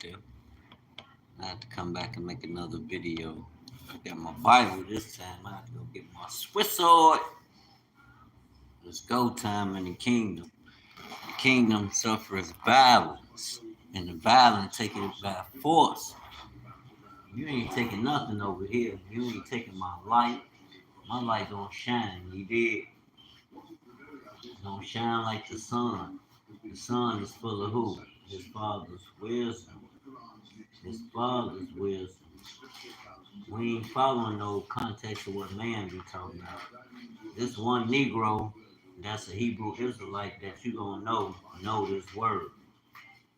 tip. I have to come back and make another video. I got my Bible this time. I have to go get my Swiss sword. It's go time in the kingdom. The kingdom suffers violence, and the violent take it by force. You ain't taking nothing over here. You ain't taking my light. My light gonna shine. You did. It's gonna shine like the sun. The sun is full of who? His father's wisdom. His father's wisdom. We ain't following no context of what man be talking about. This one Negro, that's a Hebrew Israelite that you gonna know this word.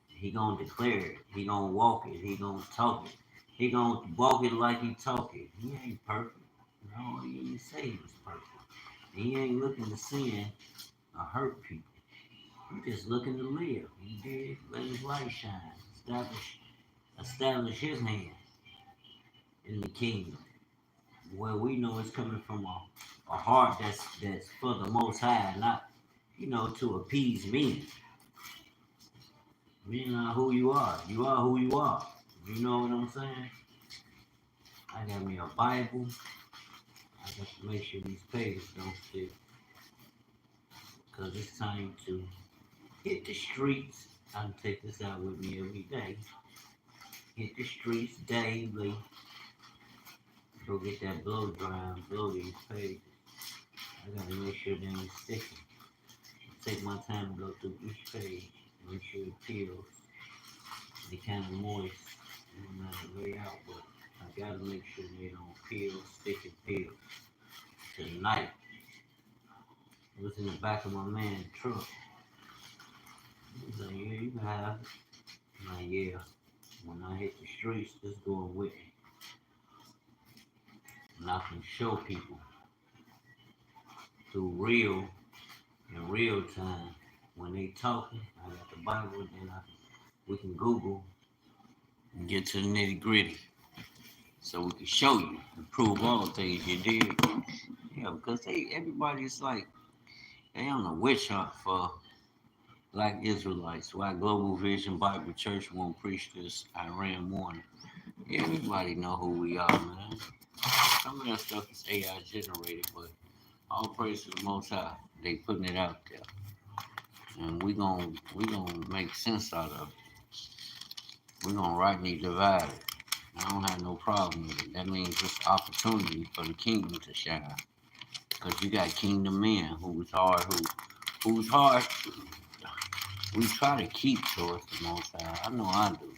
He gonna declare it. He gonna walk it. He gonna talk it. He gonna walk it like he talk it. He ain't perfect. No, he ain't say he's perfect. He ain't looking to sin or hurt people. He just looking to live. He did let his light shine. Establish his hand in the kingdom. Where we know it's coming from a heart that's for the most high, not to appease me. Being not who you are. You are who you are. You know what I'm saying? I got me a Bible. I got to make sure these pages don't stick. Because it's time to hit the streets. I can take this out with me every day. Hit the streets daily. Go get that blow dry and blow these pages. I gotta make sure they ain't sticking. Take my time to go through each page. Make sure it peels. They kind of moist. They not way out, but I gotta make sure they don't peel, stick and peel. Tonight, it was in the back of my man's truck. He's like, yeah, you can have it. I'm like, yeah. When I hit the streets, it's going with me. And I can show people through in real time. When they talking, I got the Bible, and we can Google and get to the nitty gritty. So we can show you and prove all the things you did. Yeah, because everybody's like, they on a witch hunt for black Israelites. Why Global Vision Bible Church won't preach this Iran warning. Everybody know who we are, man. Some of that stuff is AI generated, but all praise to the Most High. They putting it out there, and we gonna make sense out of it. We gonna rightly divide it. I don't have no problem with it. That means it's opportunity for the kingdom to shine. Because you got kingdom men who's hard. We try to keep towards the Most High. I know I do.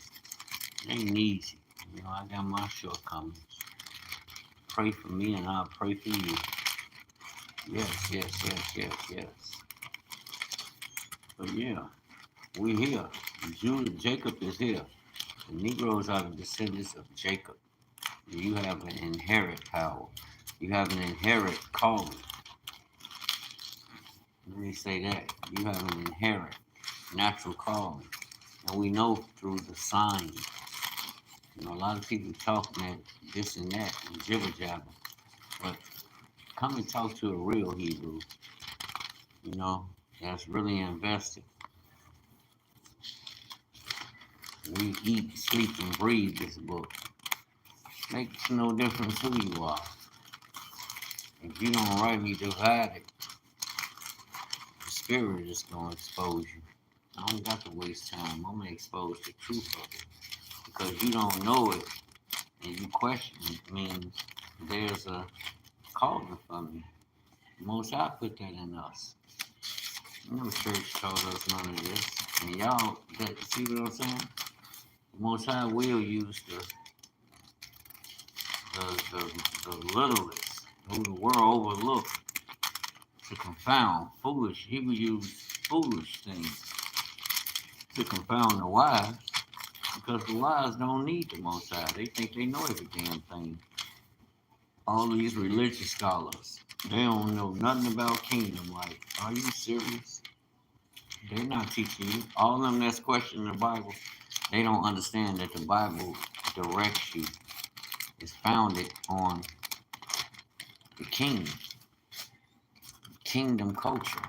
It ain't easy. I got my shortcomings. Pray for me and I'll pray for you. Yes. But yeah, we here. Jacob is here. The Negroes are the descendants of Jacob. You have an inherent power. You have an inherent calling. Let me say that. You have an inherent natural calling. And we know through the signs. A lot of people talk that this and that and jibber jabber. But come and talk to a real Hebrew, that's really invested. We eat, sleep, and breathe this book. Makes no difference who you are. If you don't rightly divide it, the spirit is going to expose you. I don't got to waste time. I'm going to expose the truth of it. Because you don't know it and you question it means there's a calling for me. Most High put that in us. No church told us none of this. And y'all, see what I'm saying? Most High will use the littlest, who the world overlooked, to confound foolish. He will use foolish things to confound the wise, because the wise don't need the Most High. They think they know every damn thing. All these religious scholars, they don't know nothing about kingdom life. Are you serious? They're not teaching you. All of them that's questioning the Bible, they don't understand that the Bible directs you. It's founded on the kingdom culture.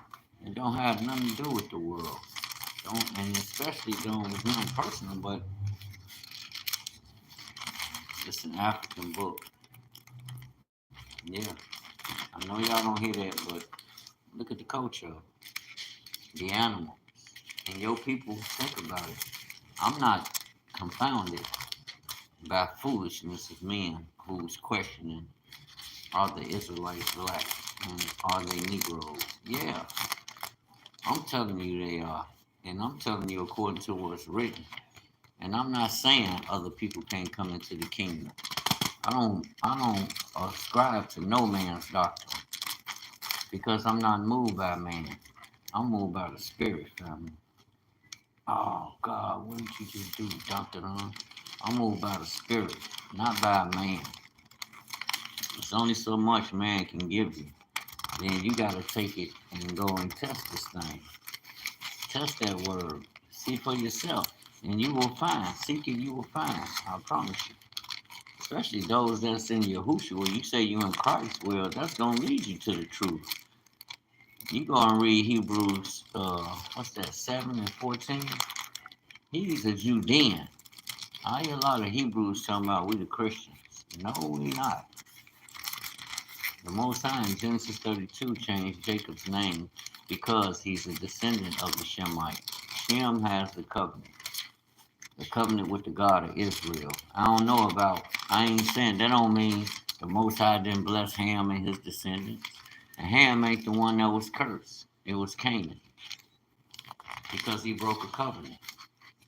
It don't have nothing to do with the world. And especially it's not personal, but It's an African book. Yeah, I know y'all don't hear that, but look at the culture, the animals, and your people think about it. I'm not confounded by foolishness of men who's questioning, are the Israelites black and are they Negroes? Yeah, I'm telling you they are, and I'm telling you according to what's written. And I'm not saying other people can't come into the kingdom. I don't ascribe to no man's doctrine because I'm not moved by man. I'm moved by the spirit, family. Oh God, what did you just do, Doctor? I'm moved by the spirit, not by man. There's only so much man can give you. Then you gotta take it and go and test this thing. Test that word. See for yourself. And you will find. Seek it, you will find. I promise you. Especially those that's in Yahushua. Well, you say you in Christ, well, that's gonna lead you to the truth. You go and read Hebrews, what's that, 7 and 14? He's a Judean. I hear a lot of Hebrews talking about we the Christians. No, we not. The Most High in Genesis 32 changed Jacob's name because he's a descendant of the Shemite. Shem has the covenant with the God of Israel. I ain't saying that don't mean the Most High didn't bless Ham and his descendants. And Ham ain't the one that was cursed. It was Canaan because he broke a covenant.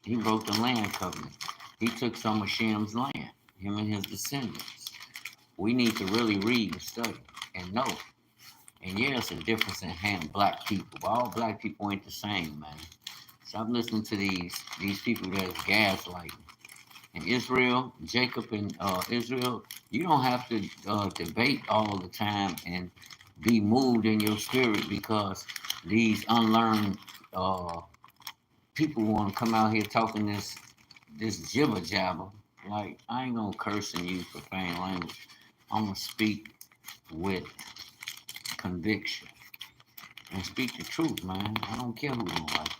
He broke the land covenant. He took some of Shem's land, him and his descendants. We need to really read and study and know. And yeah, it's a difference in Ham black people, but all black people ain't the same, man. Stop listening to these people that's gaslighting. In Israel, Jacob and Israel, you don't have to debate all the time and be moved in your spirit because these unlearned people want to come out here talking this jibber jabber. Like, I ain't gonna curse and use profane language. I'm gonna speak with conviction and speak the truth, man. I don't care who don't like it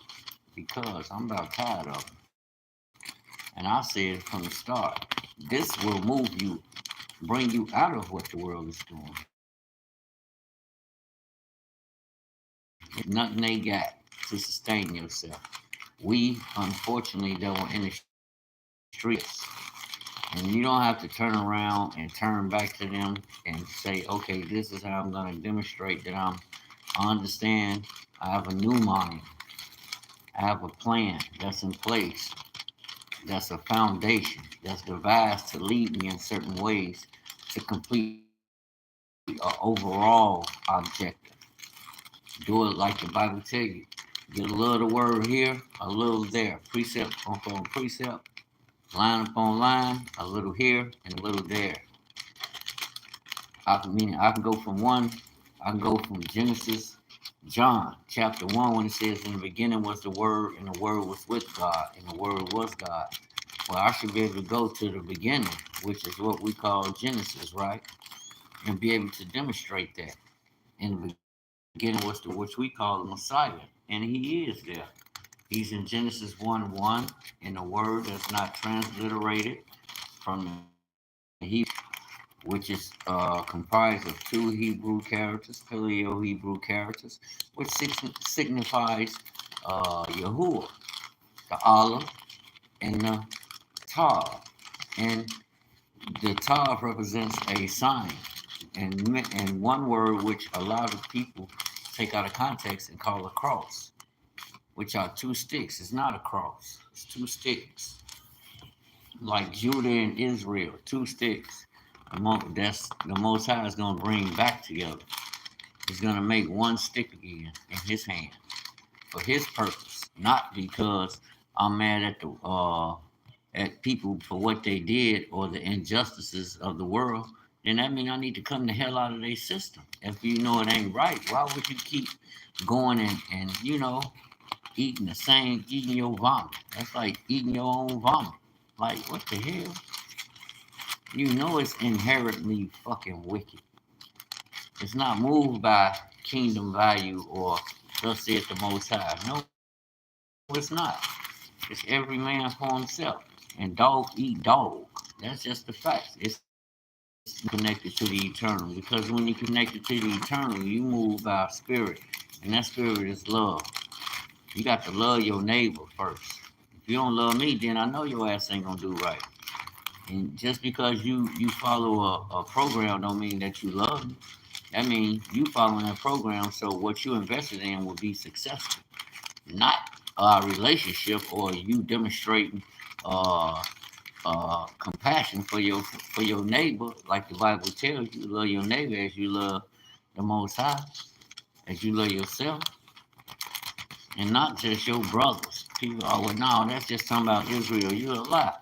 because I'm about tired of it. And I said from the start, this will move you, bring you out of what the world is doing. Nothing they got to sustain yourself. We, unfortunately, that were in the streets. And you don't have to turn around and turn back to them and say, okay, this is how I'm going to demonstrate that I understand. I have a new mind. I have a plan that's in place. That's a foundation that's devised to lead me in certain ways to complete an overall objective. Do it like the Bible tell you. Get a little word here, a little there. Precept upon precept, line upon line, a little here and a little there. I can go from one, I can go from Genesis, John chapter 1 when it says in the beginning was the word and the word was with God and the word was God. Well, I should be able to go to the beginning, which is what we call Genesis, right? And be able to demonstrate that. In the beginning was the which we call the Messiah, and he is there. He's in Genesis 1:1 in a word that's not transliterated from the Hebrew, which is comprised of two Hebrew characters, Paleo Hebrew characters, which signifies Yahuwah, the Aleph, and the Tav. And the Tav represents a sign, and one word which a lot of people take out of context and call a cross, which are two sticks. It's not a cross. It's two sticks. Like Judah and Israel, two sticks. That's the Most High is going to bring back together. He's going to make one stick again in his hand for his purpose, not because I'm mad at people for what they did or the injustices of the world. Then that means I need to come the hell out of their system. If you know it ain't right, why would you keep going and eating your vomit? That's like eating your own vomit. Like, what the hell? You know it's inherently fucking wicked. It's not moved by kingdom value or thus saith the Most High. No, it's not. It's every man for himself. and dog eat dog. That's just the fact. It's connected to the eternal, because when you're connected to the eternal, you move by spirit, and that spirit is love. You got to love your neighbor first. If you don't love me, then I know your ass ain't gonna do right. And just because you follow a program don't mean that you love me. That means you following that program, so what you invested in will be successful, not a relationship or you demonstrating uh, compassion for your neighbor, like the Bible tells you, love your neighbor as you love the Most High, as you love yourself, and not just your brothers. People, oh well, no, that's just talking about Israel. You're a lie.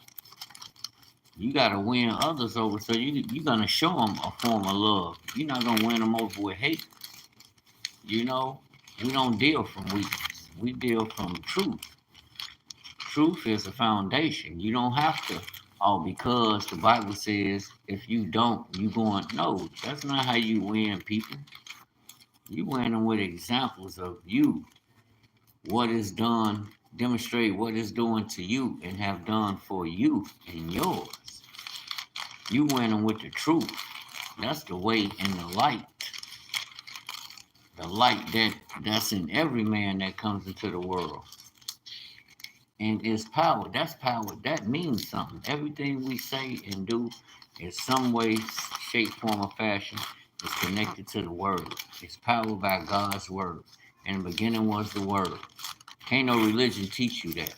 You gotta win others over, so you're gonna show them a form of love. You're not gonna win them over with hate. You know, we don't deal from weakness. We deal from truth. Truth is a foundation. You don't have to, oh, because the Bible says if you don't, you going, no, that's not how you win people. You win them with examples of you, what is done, demonstrate what is doing to you and have done for you and yours. You win them with the truth. That's the way and the light that's in every man that comes into the world. And it's power. That's power. That means something. Everything we say and do in some way, shape, form, or fashion is connected to the word. It's powered by God's word. In the beginning was the word. Can't no religion teach you that.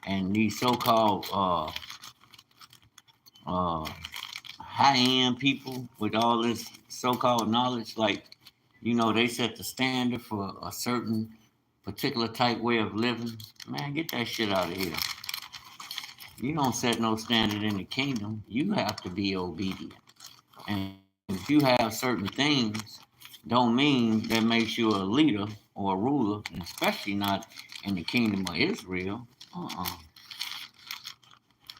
And these so-called uh, high-end people with all this so-called knowledge, like, they set the standard for a certain particular type way of living. Man, get that shit out of here. You don't set no standard in the kingdom. You have to be obedient. And if you have certain things, don't mean that makes you a leader or a ruler, and especially not in the kingdom of Israel.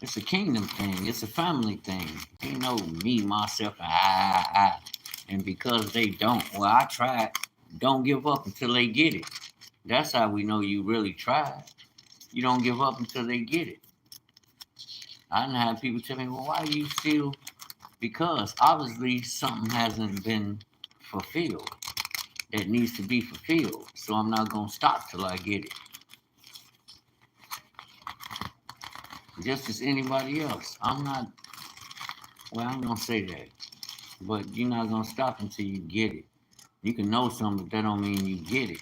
It's a kingdom thing. It's a family thing. Ain't no me, myself, and I. And because they don't, well, I tried. Don't give up until they get it. That's how we know you really tried. You don't give up until they get it. I done had people tell me, well, why are you still? Because obviously something hasn't been fulfilled that needs to be fulfilled. So I'm not going to stop till I get it. Just as anybody else. I'm not, well, I'm going to say that. But you're not going to stop until you get it. You can know something, but that don't mean you get it.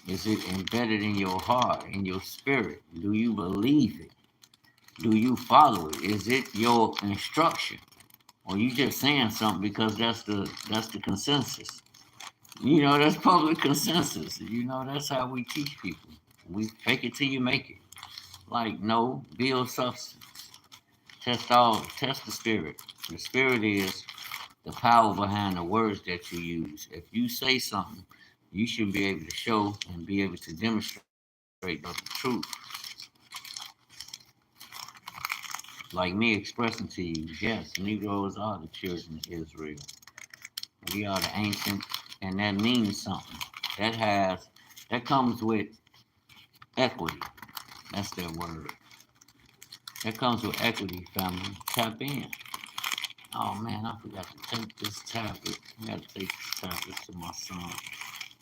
Is it embedded in your heart, in your spirit? Do you believe it? Do you follow it? Is it your instruction? Or you just saying something because that's the consensus? That's public consensus. That's how we teach people. We fake it till you make it. Like, no, build substance. Test the spirit. The spirit is the power behind the words that you use. If you say something, you should be able to show and be able to demonstrate the truth. Like me expressing to you, yes, Negroes are the children of Israel. We are the ancient, and that means something. That comes with equity. That's their word. That comes with equity, family. Tap in. Oh man, I forgot to take this tablet. I got to take this tablet to my son.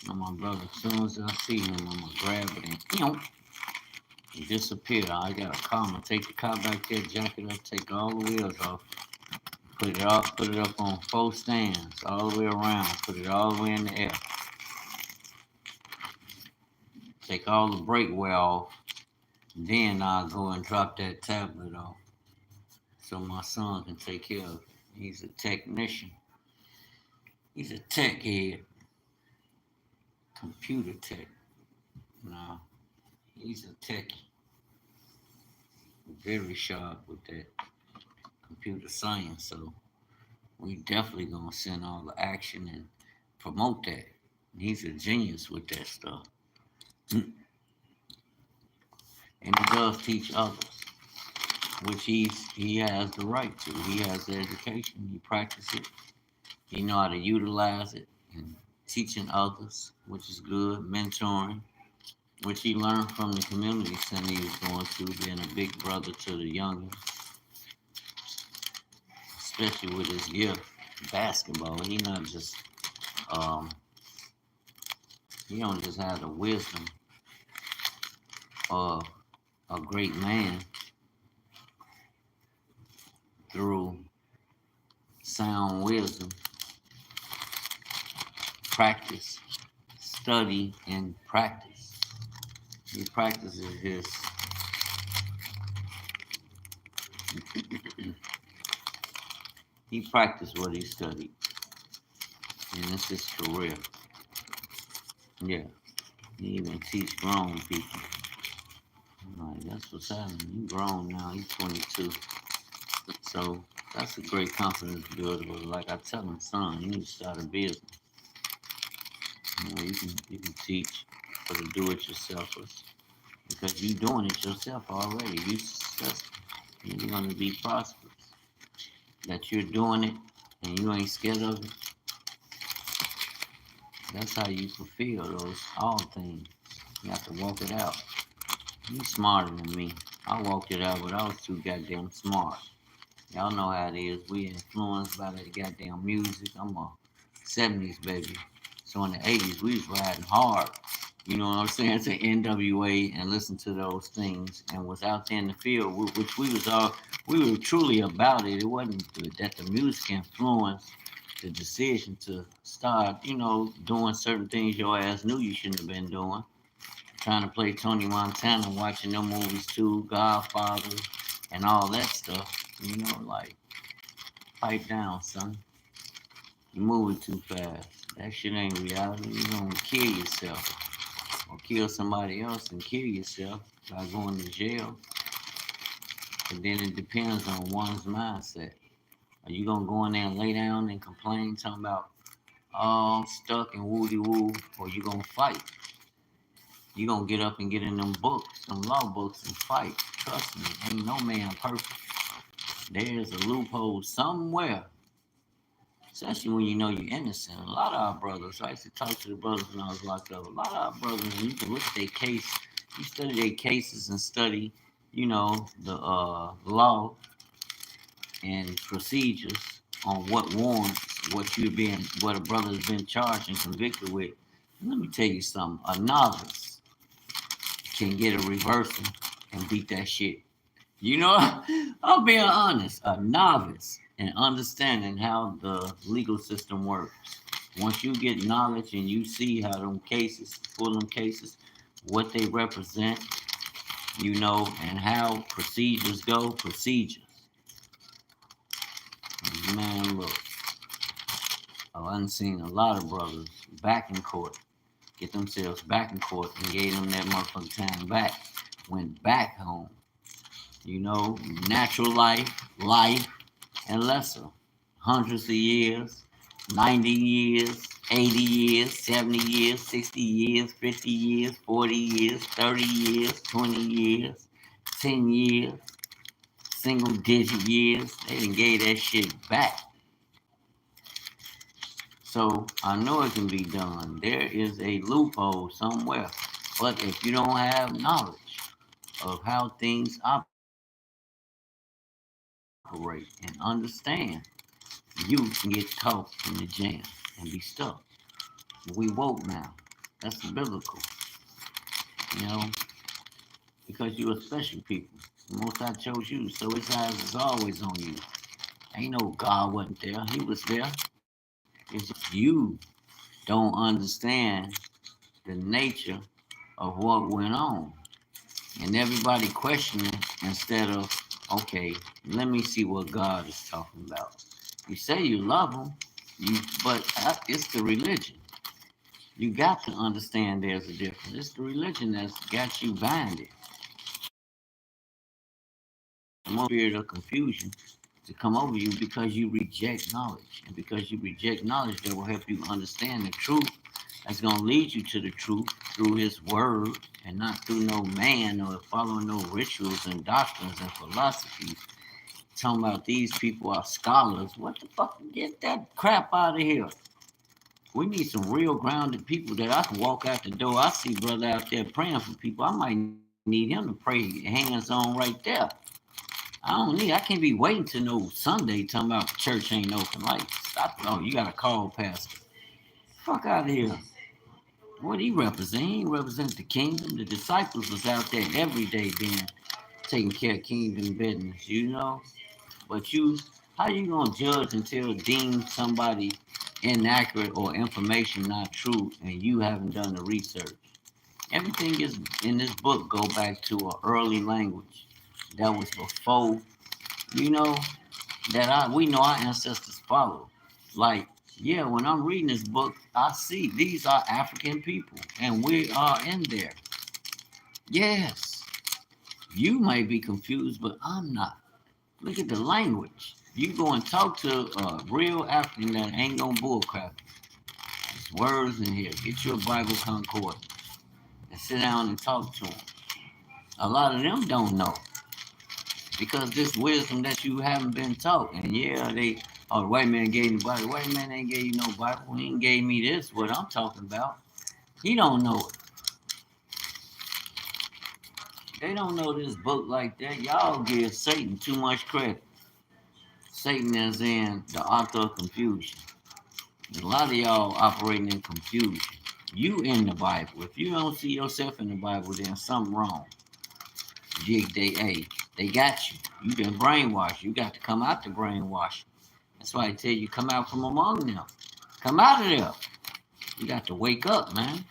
My brother, as soon as I see him, I'm gonna grab it and disappear. I gotta come and take the car back there, jack it up, take all the wheels off, put it up on 4 stands all the way around, put it all the way in the air. Take all the brake wear off, then I'll go and drop that tablet off so my son can take care of it. He's a technician. He's a tech head, computer tech. No, he's a techie. Very sharp with that computer science. So we definitely gonna send all the action and promote that. He's a genius with that stuff. And he does teach others, which he has the right to. He has the education, he practices it, he know how to utilize it and teaching others, which is good, mentoring. which he learned from the community center he was going to, being a big brother to the youngest, especially with his gift, basketball. Um, he don't just have the wisdom of a great man through sound wisdom, practice, study, and practice. He practices his he practiced what he studied, and it's his career. Yeah, he even teach grown people. I'm like, that's what's happening. He's grown now. He's 22. So that's a great confidence builder. But like I tell him, son, you need to start a business. You can teach for the do-it-yourselfers because you're doing it yourself already. You successful. And you're gonna be prosperous. That you're doing it and you ain't scared of it. That's how you fulfill those all things. You have to walk it out. You smarter than me. I walked it out, but I was too goddamn smart. Y'all know how it is. We influenced by that goddamn music. I'm a 70s baby. So in the 80s, we was riding hard. You know what I'm saying? To NWA and listen to those things and was out there in the field, which we were truly about it. It wasn't that the music influenced the decision to start, doing certain things your ass knew you shouldn't have been doing. Trying to play Tony Montana, watching them movies too, Godfather, and all that stuff. Like, pipe down, son. You're moving too fast. That shit ain't reality. You're gonna kill yourself. Or kill somebody else and kill yourself by going to jail. And then it depends on one's mindset. Are you gonna go in there and lay down and complain, talking about, oh, I'm stuck and woody woo, or you gonna fight? You gonna get up and get in them books, them law books, and fight. Trust me, ain't no man perfect. There's a loophole somewhere, especially when you know you're innocent. A lot of our brothers, I used to talk to the brothers when I was locked up. A lot of our brothers, when you can look at their case, you study their cases and study, the law and procedures on what warrants what a brother's been charged and convicted with. And let me tell you something. A novice can get a reversal and beat that shit. I'm being honest. A novice and understanding how the legal system works. Once you get knowledge and you see how them cases, Fulham cases, what they represent, and how procedures go, procedures. Man, look, I've seen a lot of brothers back in court, get themselves back in court and gave them that motherfucking time back, went back home. Natural life, and lesser. Hundreds of years, 90 years, 80 years, 70 years, 60 years, 50 years, 40 years, 30 years, 20 years, 10 years, single digit years. They done gave that shit back. So I know it can be done. There is a loophole somewhere. But if you don't have knowledge of how things operate and understand, you can get caught in the jam and be stuck. We woke now. That's biblical, you know, because you're a special people. The Most High chose you, so His eyes is always on you. Ain't no God wasn't there. He was there. It's just you don't understand the nature of what went on. And everybody questioning instead of, okay, let me see what God is talking about. You say you love Him, but it's the religion. You got to understand there's a difference. It's the religion that's got you binded. The more spirit of confusion to come over you because you reject knowledge. And because you reject knowledge that will help you understand the truth, that's going to lead you to the truth through His word and not through no man or following no rituals and doctrines and philosophies. Talking about these people are scholars. What the fuck? Get that crap out of here. We need some real grounded people that I can walk out the door. I see brother out there praying for people. I might need him to pray hands on right there. I can't be waiting to no Sunday talking about the church ain't open. Like, stop. Oh, you got to call pastor. Fuck out of here. What he represent? He represents the kingdom. The disciples was out there every day being taking care of kingdom business, you know? But how you gonna judge until deem somebody inaccurate or information not true and you haven't done the research? Everything is in this book go back to an early language that was before, you know, we know our ancestors followed. Like, yeah, when I'm reading this book, I see these are African people and we are in there. Yes, you might be confused, but I'm not. Look at the language. You go and talk to a real African that ain't no bullcrap. There's words in here. Get your Bible concordance and sit down and talk to them. A lot of them don't know because this wisdom that you haven't been taught. And yeah, the white man gave you the Bible. The white man ain't gave you no Bible. He ain't gave me this, what I'm talking about. He don't know it. They don't know this book like that. Y'all give Satan too much credit. Satan is in the author of confusion. A lot of y'all operating in confusion. You in the Bible. If you don't see yourself in the Bible, then something wrong. They got you. You've been brainwashed. You got to come out the brainwash. That's why I tell you, come out from among them. Come out of there. You got to wake up, man.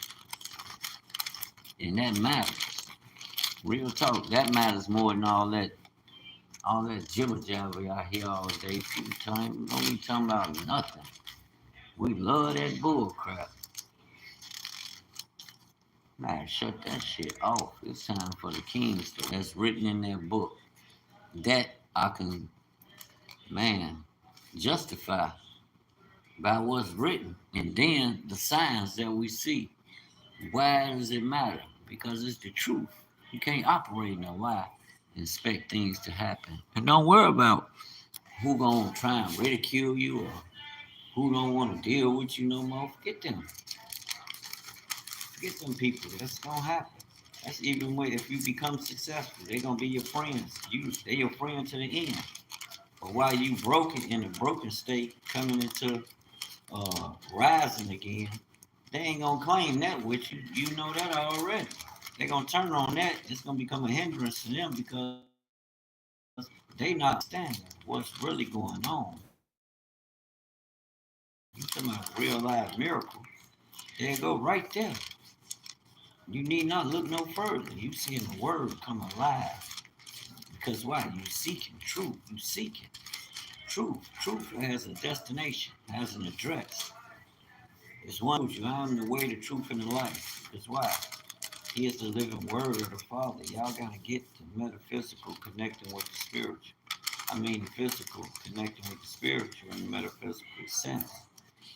And that matters. Real talk. That matters more than all that jibber jabber I hear all day. People don't be talking about nothing. We love that bull crap. Man, shut that shit off. It's time for the kings that's written in that book. That I can, man, justify by what's written. And then the signs that we see. Why does it matter? Because it's the truth. You can't operate in a lie and expect things to happen. And don't worry about who gonna try and ridicule you or who don't want to deal with you no more. Forget them. Forget them people. That's gonna happen. That's even if you become successful, they're gonna be your friends. They're your friend to the end. But while you broken in a broken state, coming into rising again, they ain't gonna claim that with you. You know that already. They're gonna turn on that. It's gonna become a hindrance to them because they not understanding what's really going on. You talking about a real life miracle. There you go, right there. You need not look no further. You seeing the word come alive. Because why? You seeking truth. You seeking truth. Truth has a destination, has an address. It's one with you. I'm the way, the truth, and the life. Because why? He is the living word of the Father. Y'all gotta get the metaphysical connecting with the spiritual. I mean the physical connecting with the spiritual in the metaphysical sense.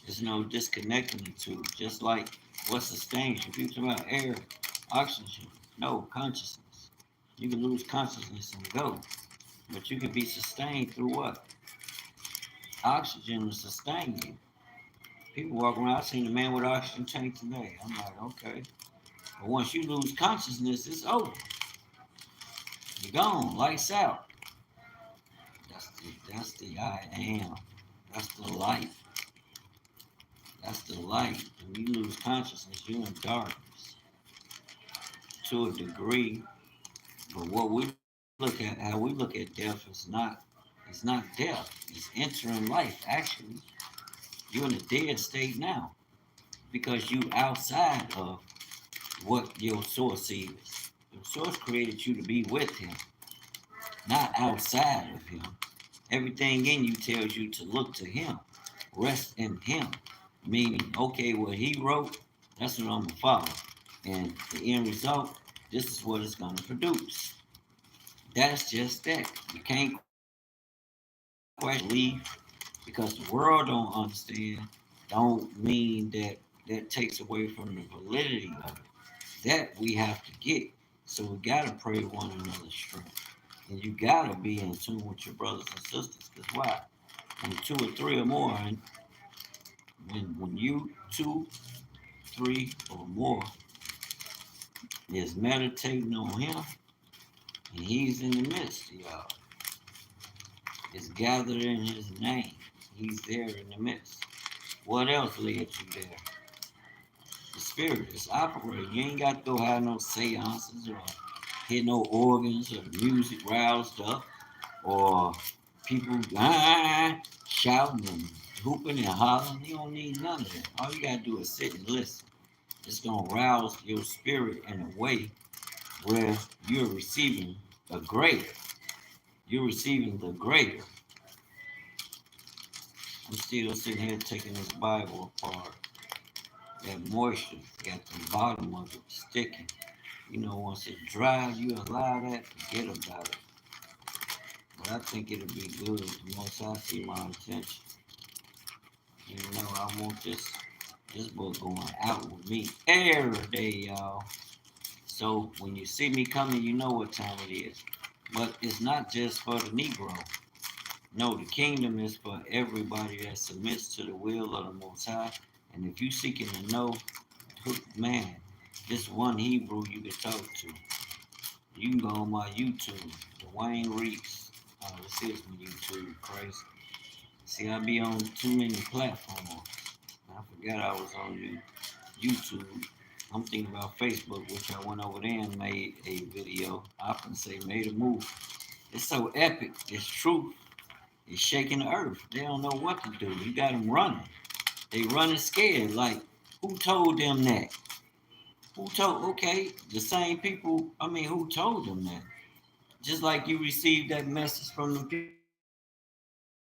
There's no disconnecting the two. Just like what sustains you. If you're talking about air, oxygen, no consciousness. You can lose consciousness and go. But you can be sustained through what? Oxygen will sustain you. People walk around, I seen a man with an oxygen tank today. I'm like, okay. But once you lose consciousness, it's over. You're gone, lights out. That's the I am. That's the light. That's the light. When you lose consciousness, you're in darkness to a degree. But what we look at, how we look at death it's not death. It's entering life. Actually, you're in a dead state now because you outside of what your source is. Your source created you to be with him, not outside of him. Everything in you tells you to look to him, rest in him. Meaning, okay, what he wrote, that's what I'm gonna follow. And the end result, this is what it's gonna produce. That's just that. You can't quite leave because the world don't understand. Don't mean that takes away from the validity of it. That we have to get. So we gotta pray one another's strength. And you gotta be in tune with your brothers and sisters. Because why? When two or three or more, When you two, three, or more is meditating on him, and he's in the midst, y'all. It's gathered in his name. He's there in the midst. What else led you there? The spirit is operating. You ain't got to go have no seances or hit no organs or music roused up or people shouting and hooping and hollering. You don't need none of that. All you gotta do is sit and listen. It's gonna rouse your spirit in a way where you're receiving a greater. You're receiving the greater. I'm still sitting here taking this Bible apart. That moisture got the bottom of it sticking. You know, once it dries, you allow that, forget about it. But I think it'll be good. Once I see my intention. You know, I want this book going out with me every day, y'all. So when you see me coming, you know what time it is. But it's not just for the Negro. No, the kingdom is for everybody that submits to the will of the Most High. And if you seeking to know, man, this one Hebrew you can talk to. You can go on my YouTube, Dwayne Reese. Oh, this is my YouTube, crazy. See, I be on too many platforms. I forgot I was on YouTube. I'm thinking about Facebook, which I went over there and made a video. I can say made a move. It's so epic. It's truth. It's shaking the earth. They don't know what to do. You got them running. They running scared. Like, who told them that? Who told? Okay, the same people. I mean, who told them that? Just like you received that message from the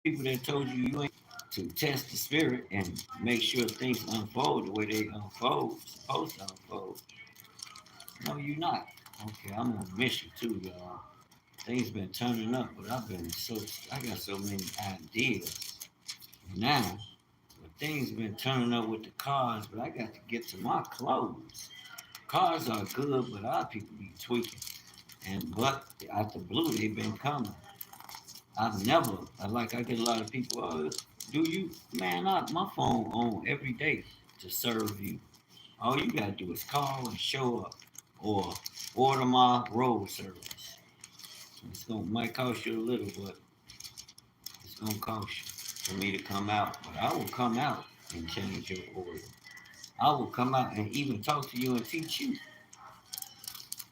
people that told you ain't to test the spirit and make sure things unfold the way they unfold, supposed to unfold. No, you're not. Okay, I'm on a mission too, y'all. Things been turning up, but I got so many ideas now. But things been turning up with the cars, but I got to get to my clothes. Cars are good, but a lot of people be tweaking. But out the blue, they've been coming. I've never, I get a lot of people, oh, do you, man, my phone on every day to serve you. All you gotta do is call and show up or order my road service. Might cost you a little, but it's gonna cost you for me to come out. But I will come out and change your order. I will come out and even talk to you and teach you.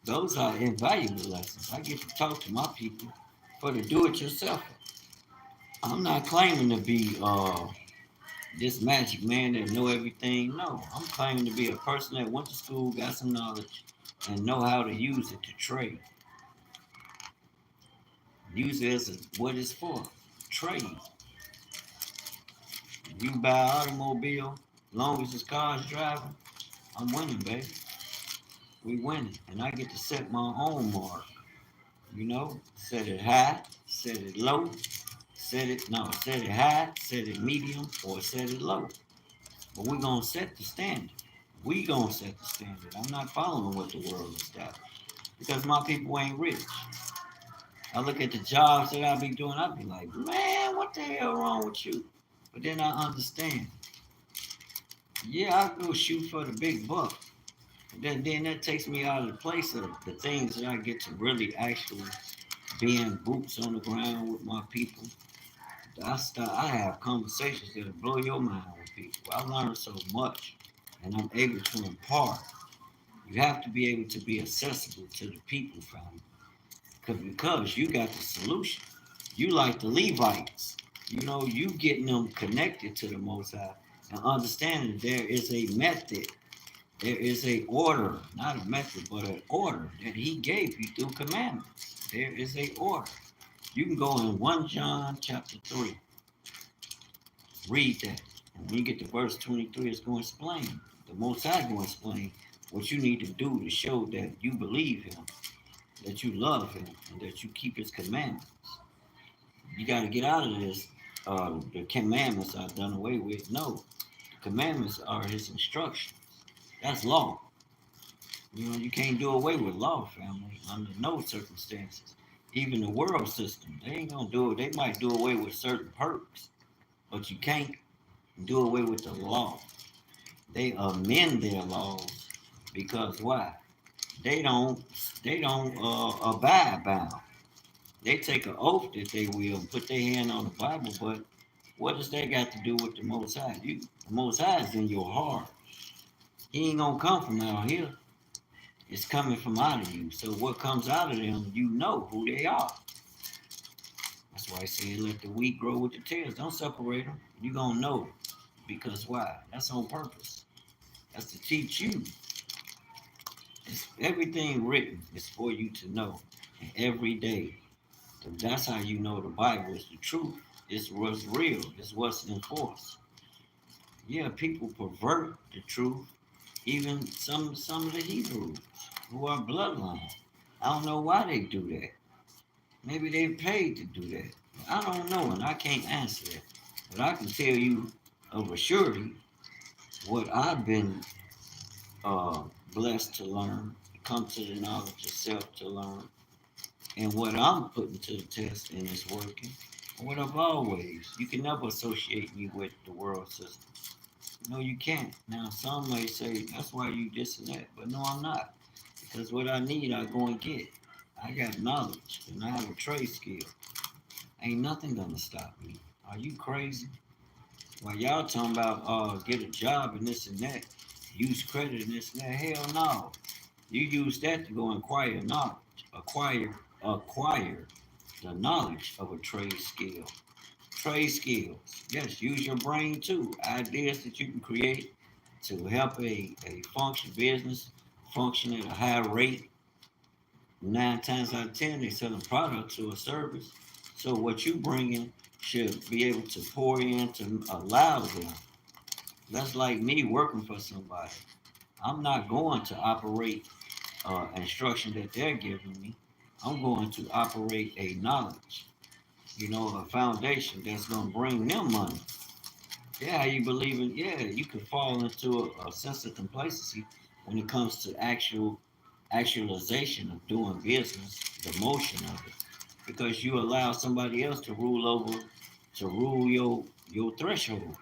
Those are invaluable lessons. I get to talk to my people for the do-it-yourself. I'm not claiming to be this magic man that know everything. No, I'm claiming to be a person that went to school, got some knowledge, and know how to use it to trade. Use it as what it's for. Trade. You buy an automobile, long as this car's driving, I'm winning, baby. We winning. And I get to set my own mark. You know, set it high, set it low, set it high, set it medium, or set it low. But we're gonna set the standard. We gonna set the standard. I'm not following what the world established. Because my people ain't rich. I look at the jobs that I be doing, I be like, man, what the hell wrong with you? But then I understand. Yeah, I go shoot for the big buck. Then that takes me out of the place of the things that I get to really actually being boots on the ground with my people. I have conversations that'll blow your mind with people. I learn so much and I'm able to impart. You have to be able to be accessible to the people, family. Because you got the solution. You like the Levites. You know, you getting them connected to the Most High and understanding there is a method. There is a order, not a method, but an order that he gave you through commandments. There is a order. You can go in 1 John chapter 3. Read that. And when you get to verse 23, it's going to explain. The Most High going to explain what you need to do to show that you believe him, that you love him, and that you keep his commandments. You got to get out of this. The commandments are done away with. No, the commandments are his instructions. That's law. You know, you can't do away with law, family, under no circumstances. Even the world system, they ain't gonna do it. They might do away with certain perks, but you can't do away with the law. They amend their laws because why? They don't they don't abide by them. They take an oath that they will put their hand on the Bible, but what does that got to do with the Most High? The Most High is in your heart. He ain't gonna come from out here. It's coming from out of you. So what comes out of them, you know who they are. That's why I say let the wheat grow with the tares. Don't separate them. You gonna know because why? That's on purpose. That's to teach you. It's everything written is for you to know. And every day, that's how you know the Bible is the truth. It's what's real. It's what's enforced. Yeah, people pervert the truth. Even some of the Hebrews who are bloodline. I don't know why they do that. Maybe they're paid to do that. I don't know, and I can't answer that. But I can tell you of a surety what I've been uh, blessed to learn, come to the knowledge of self to learn, and what I'm putting to the test and it's working. What I've always, you can never associate me with the world system. No, you can't. Now, some may say that's why you this and that, but no, I'm not. Because what I need, I go and get. I got knowledge and I have a trade skill. Ain't nothing gonna stop me. Are you crazy? While y'all talking about get a job and this and that, use credit and this and that, hell no. You use that to go acquire knowledge, acquire the knowledge of a trade skill. Trade skills. Yes, use your brain too. Ideas that you can create to help a function business function at a high rate. 9 times out of 10, they sell a product or a service. So what you bring in should be able to pour in to allow them. That's like me working for somebody. I'm not going to operate instruction that they're giving me. I'm going to operate a knowledge, a foundation that's going to bring them money. Yeah, you believe in, yeah, you can fall into a sense of complacency when it comes to actualization of doing business, the motion of it, because you allow somebody else to rule your threshold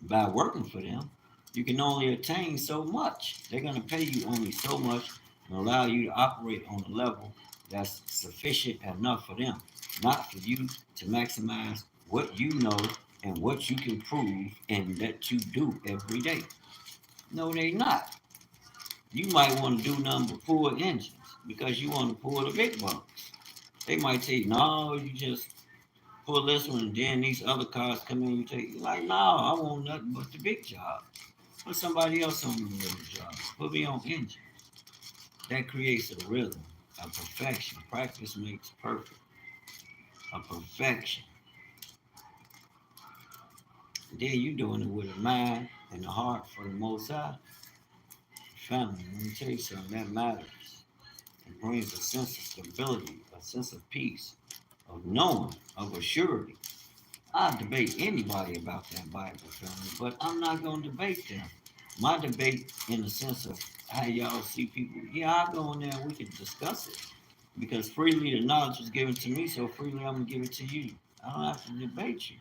by working for them. You can only attain so much. They're going to pay you only so much and allow you to operate on a level that's sufficient enough for them, not for you to maximize what you know and what you can prove and that you do every day. No, they not. You might want to do nothing but pull engines because you want to pull the big bucks. They might tell you, no, you just pull this one and then these other cars come in. You take, like, no, I want nothing but the big job. Put somebody else on the little job. Put me on engine. That creates a rhythm, a perfection. Practice makes perfect. A perfection. And then you doing it with a mind and a heart for the Most High. Family, let me tell you something, that matters. It brings a sense of stability, a sense of peace, of knowing, of a surety. I debate anybody about that Bible, family, but I'm not going to debate them. My debate, in the sense of how y'all see people, yeah, I'll go in there and we can discuss it. Because freely the knowledge was given to me, so freely I'm going to give it to you. I don't have to debate you.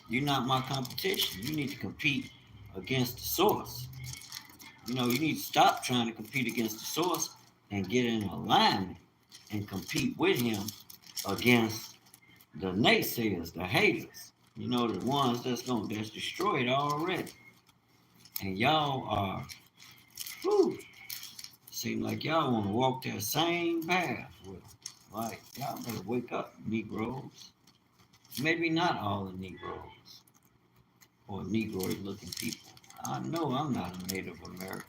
You're not my competition. You need to compete against the source. You need to stop trying to compete against the source and get in alignment and compete with him against the naysayers, the haters. The ones that's destroyed already. And y'all are, whew, seem like y'all want to walk that same path with them. Like, y'all better wake up, Negroes. Maybe not all the Negroes or Negroid looking people. I know I'm not a Native American.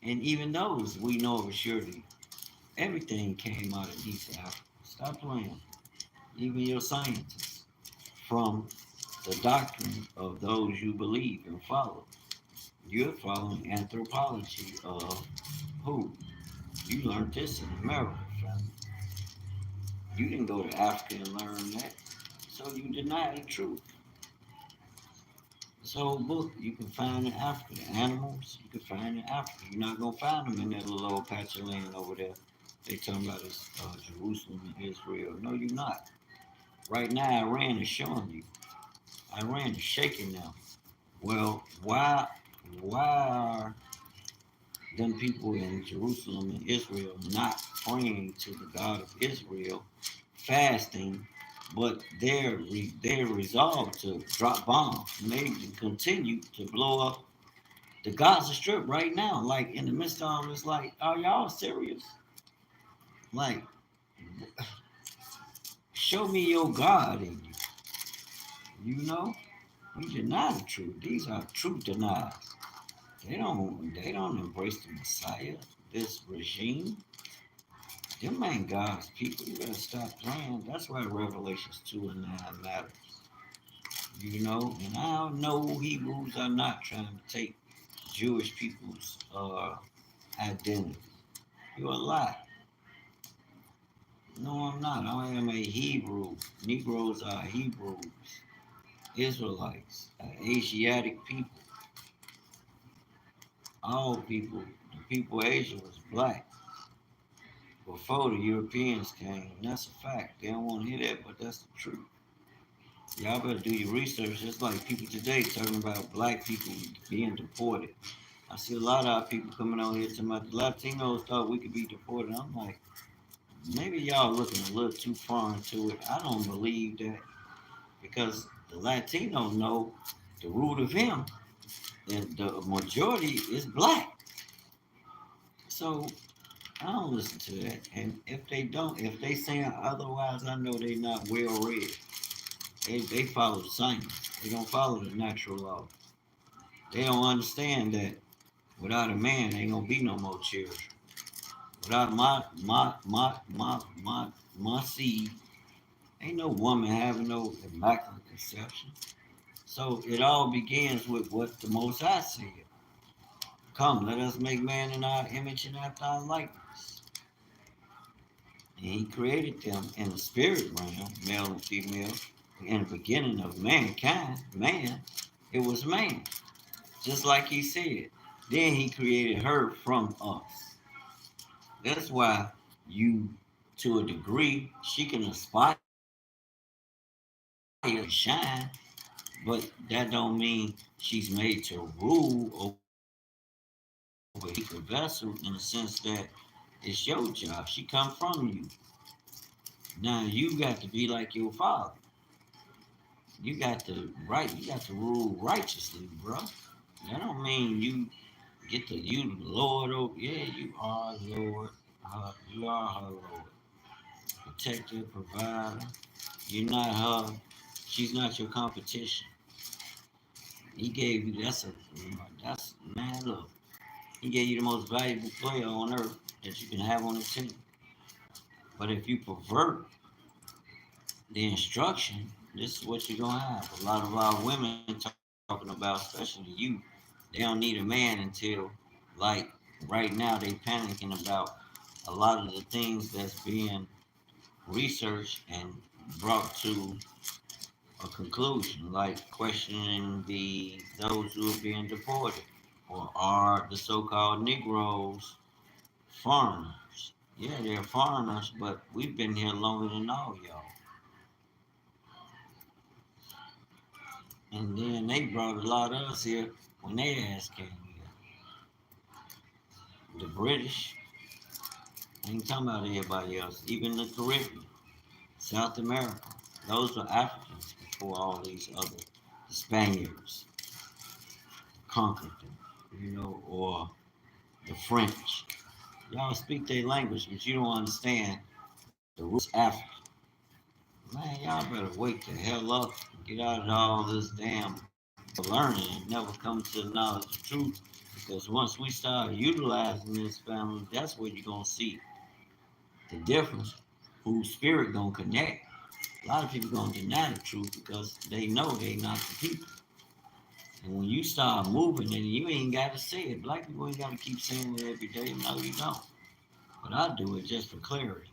And even those we know for surety, everything came out of East Africa. Stop playing. Even your scientists. From the doctrine of those you believe and follow. You're following anthropology of who? You learned this in America, family. You didn't go to Africa and learn that. So you deny the truth. This whole book you can find in Africa. The animals you can find in Africa. You're not gonna find them in that little old patch of land over there. They talking about it's Jerusalem and Israel. No, you're not. Right now, Iran is showing you. Iran is shaking now. Well, why are them people in Jerusalem and Israel not praying to the God of Israel, fasting, but they're resolved to drop bombs and they continue to blow up the Gaza Strip right now, like in the midst of all this, like, are y'all serious? Like, show me your God in you. You know, we deny the truth. These are truth deniers. They don't embrace the Messiah. This regime, them ain't God's people. You better stop playing. That's why Revelations 2:9 matters. You know, and I know Hebrews are not trying to take Jewish people's identity. You're a lie. No, I'm not. I am a Hebrew. Negroes are Hebrews. Israelites, Asiatic people, all people. The people of Asia was black before the Europeans came. And that's a fact. They don't want to hear that, but that's the truth. Y'all better do your research. It's like people today talking about black people being deported. I see a lot of our people coming out here talking about the Latinos thought we could be deported. I'm like, maybe y'all looking a little too far into it. I don't believe that because the Latinos know the root of him, and the majority is black. So I don't listen to that. And if they saying otherwise, I know they not well read. They follow science. They don't follow the natural law. They don't understand that without a man, ain't gonna be no more children. Without my seed, ain't no woman having no immaculate conception. So it all begins with what the Most High said. Come, let us make man in our image and after our likeness. And he created them in the spirit realm, male and female. In the beginning of mankind, man, it was man. Just like he said. Then he created her from us. That's why you, to a degree, she can aspire and shine, but that don't mean she's made to rule over a vessel in the sense that it's your job. She come from you. Now you got to be like your father. You got to rule righteously, bro. That don't mean you the Lord. Oh, yeah, you are Lord. You are her Lord. Protector, provider. You're not her. She's not your competition. He gave you that's man. Look, he gave you the most valuable player on earth that you can have on the team. But if you pervert the instruction, this is what you're gonna have. A lot of our women talking about, especially you, they don't need a man until like right now they panicking about a lot of the things that's being researched and brought to a conclusion, like questioning the those who are being deported, or are the so-called Negroes foreigners? Yeah, they're foreigners, but we've been here longer than all y'all. And then they brought a lot of us here when they ass came here. The British, I ain't talking about everybody else, even the Caribbean, South America. Those were Africans before all these other the Spaniards conquered them, or the French. Y'all speak their language, but you don't understand the roots of Africa. Man, y'all better wake the hell up and get out of all this damn learning and never come to the knowledge of truth. Because once we start utilizing this family, that's where you're gonna see the difference. Whose spirit gonna connect. A lot of people gonna deny the truth because they know they not the people. And when you start moving and you ain't gotta say it. Black people ain't gotta keep saying it every day. No, you don't. But I do it just for clarity.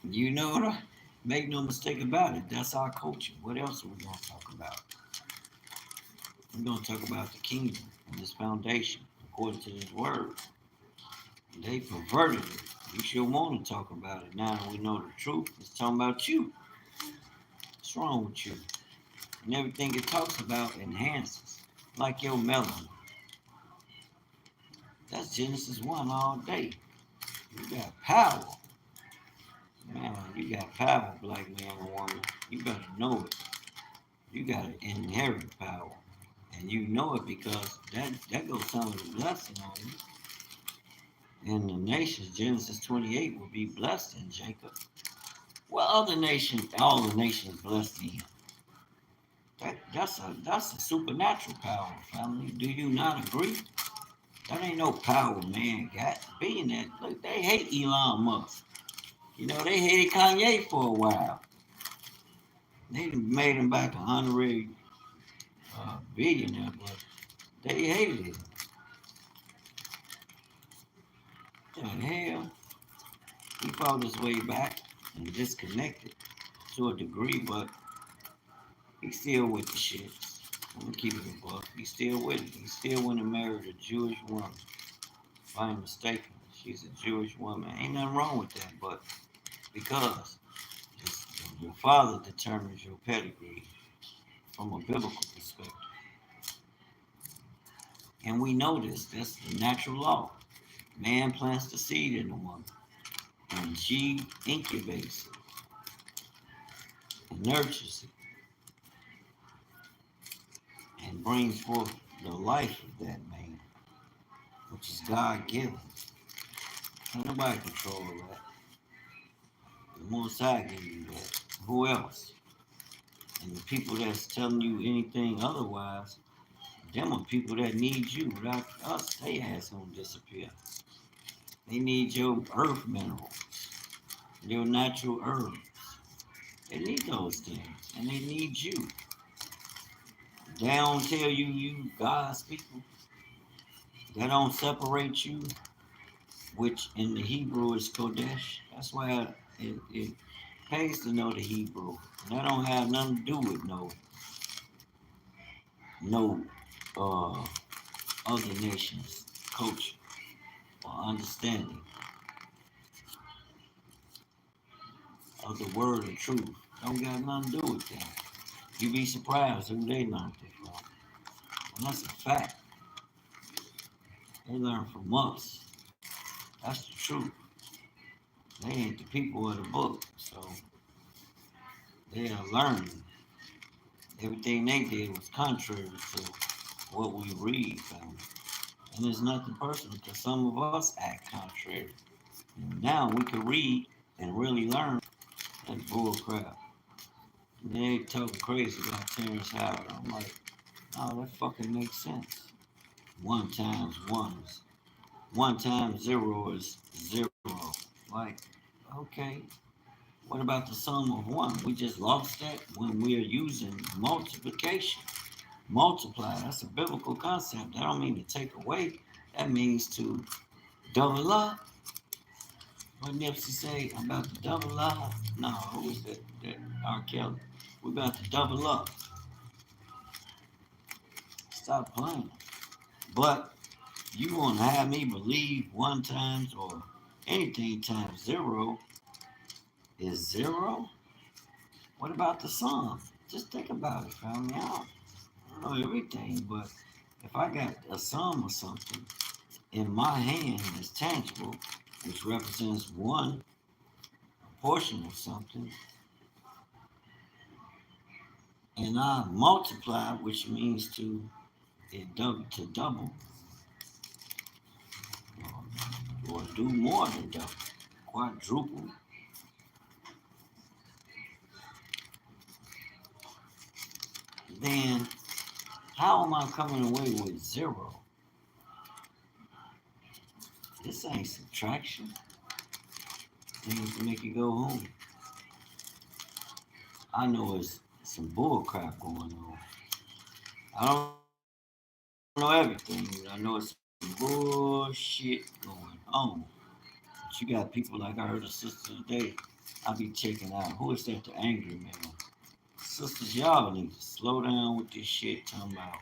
You know what? Make no mistake about it. That's our culture. What else are we gonna talk about? We're gonna talk about the kingdom and this foundation according to this word. They perverted it. You should want to talk about it now that we know the truth. It's talking about you. What's wrong with you? And everything it talks about enhances. Like your melanin. That's Genesis 1 all day. You got power. Man, you got power, black man and woman. You better know it. You got an inherent power. And you know it because that goes some of the blessing on you. And the nations, Genesis 28, will be blessed in Jacob. Well, other nations, all the nations blessed in him. That's a supernatural power, family. Do you not agree? That ain't no power man got. Being that, look, they hate Elon Musk. You know, they hated Kanye for a while. They made him back a honorary billionaire, but they hated him. What the hell? He fought his way back and disconnected to a degree, but he's still with the shits. I'm gonna keep it a buck. He's still with it. He still went and married a Jewish woman. If I'm mistaken, she's a Jewish woman. Ain't nothing wrong with that, but because your father determines your pedigree from a biblical perspective. And we know this. That's the natural law. Man plants the seed in the woman, and she incubates it and nurtures it and brings forth the life of that man, which is God given. Can't nobody control that. The Most High give you that. Who else? And the people that's telling you anything otherwise, them are people that need you. Without us, they ass gonna disappear. They need your earth minerals, your natural herbs. They need those things, and they need you. They don't tell you God's people. They don't separate you, which in the Hebrew is Kodesh. That's why it pays to know the Hebrew. And that don't have nothing to do with no uh, other nations' culture or understanding of the word of truth. Don't got nothing to do with that. You be surprised who they learned it from. And that's a fact. They learn from us. That's the truth. They ain't the people of the book, so they are learning. Everything they did was contrary to what we read, family. And there's nothing personal because some of us act contrary. And now we can read and really learn. That's bull crap. And they talking crazy about Terrence Howard. I'm like, oh, that fucking makes sense. One times one is one times zero is zero. Like, okay, what about the sum of one? We just lost that when we are using multiplication. Multiply, that's a biblical concept. That don't mean to take away. That means to double up. What Nipsey say? I'm about to double up. No, who was that R. Kelly. We about to double up. Stop playing. But you want to have me believe one times or anything times zero is zero? What about the sum? Just think about it, family. I don't know everything, but if I got a sum or something in my hand that's tangible, which represents one portion of something, and I multiply, which means to double, or do more than double, quadruple. Then how am I coming away with zero? This ain't subtraction. Things to make you go home. I know it's some bull crap going on. I don't know everything. I know it's some bullshit going on. But you got people like I heard a sister today. I be checking out. Who is that? The angry man. Sisters, y'all need to slow down with this shit. Talking about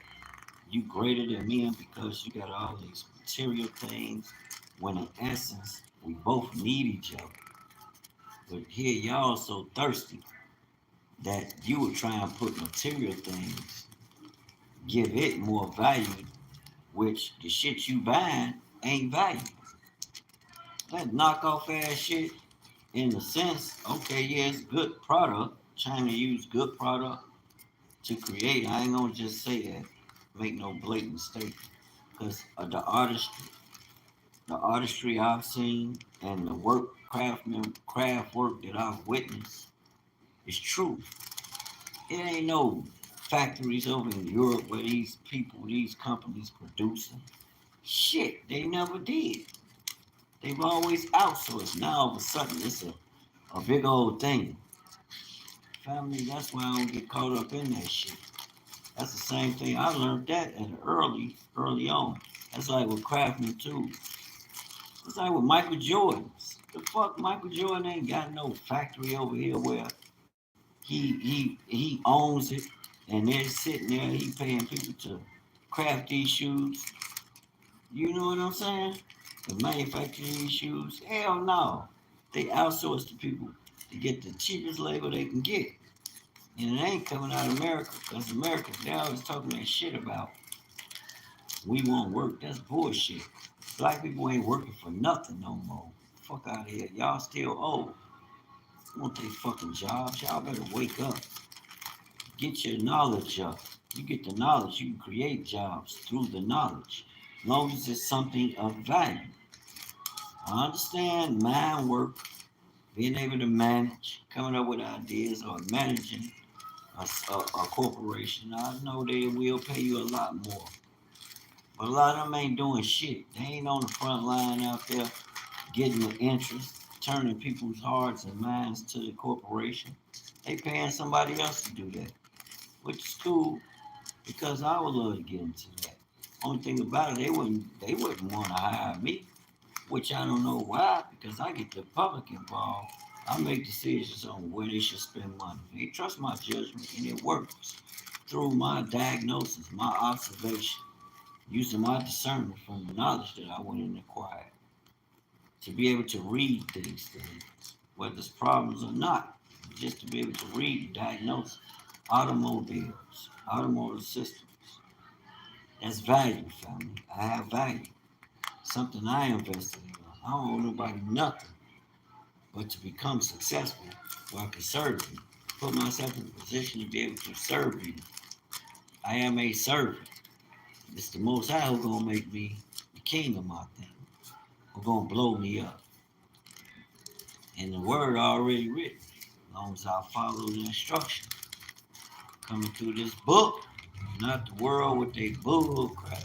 you greater than me because you got all these material things. When in essence, we both need each other. But here y'all so thirsty that you would try and put material things, give it more value, which the shit you buying ain't value. That knockoff ass shit, in a sense, okay, yeah, it's good product. China use good product to create. I ain't gonna just say that. Make no blatant statement. Because the artistry I've seen and the craft work that I've witnessed is true. It ain't no factories over in Europe where these people, these companies producing. Shit, they never did. They've always outsourced. Now all of a sudden it's a big old thing. Family, that's why I don't get caught up in that shit. That's the same thing. I learned that at early on. That's like with craftsman too. It's like with Michael Jordan's. The fuck, Michael Jordan ain't got no factory over here where he owns it, and they're sitting there. He paying people to craft these shoes. You know what I'm saying? To manufacture these shoes. Hell no. They outsource to people to get the cheapest labor they can get. And it ain't coming out of America because America, they always talking that shit about we won't work. That's bullshit. Black people ain't working for nothing no more. Fuck out of here. Y'all still old. You want take fucking jobs? Y'all better wake up. Get your knowledge up. You get the knowledge, you can create jobs through the knowledge. As long as it's something of value. I understand mind work, being able to manage, coming up with ideas, or managing a corporation. I know they will pay you a lot more. But a lot of them ain't doing shit. They ain't on the front line out there getting the interest, turning people's hearts and minds to the corporation. They paying somebody else to do that, which is cool because I would love to get into that. Only thing about it, they wouldn't want to hire me, which I don't know why, because I get the public involved. I make decisions on where they should spend money. They trust my judgment, and it works through my diagnosis, my observation, using my discernment from the knowledge that I went and acquired to be able to read these things, whether it's problems or not, just to be able to read and diagnose automobiles, automotive systems. That's value, family. I have value. Something I invested in. I don't owe nobody nothing but to become successful where I can serve you. Put myself in a position to be able to serve you. I am a servant. It's the Most High who's gonna make me the king of my thing. Who's gonna blow me up. And the word already written. As long as I follow the instruction coming through this book, not the world with their bull crap.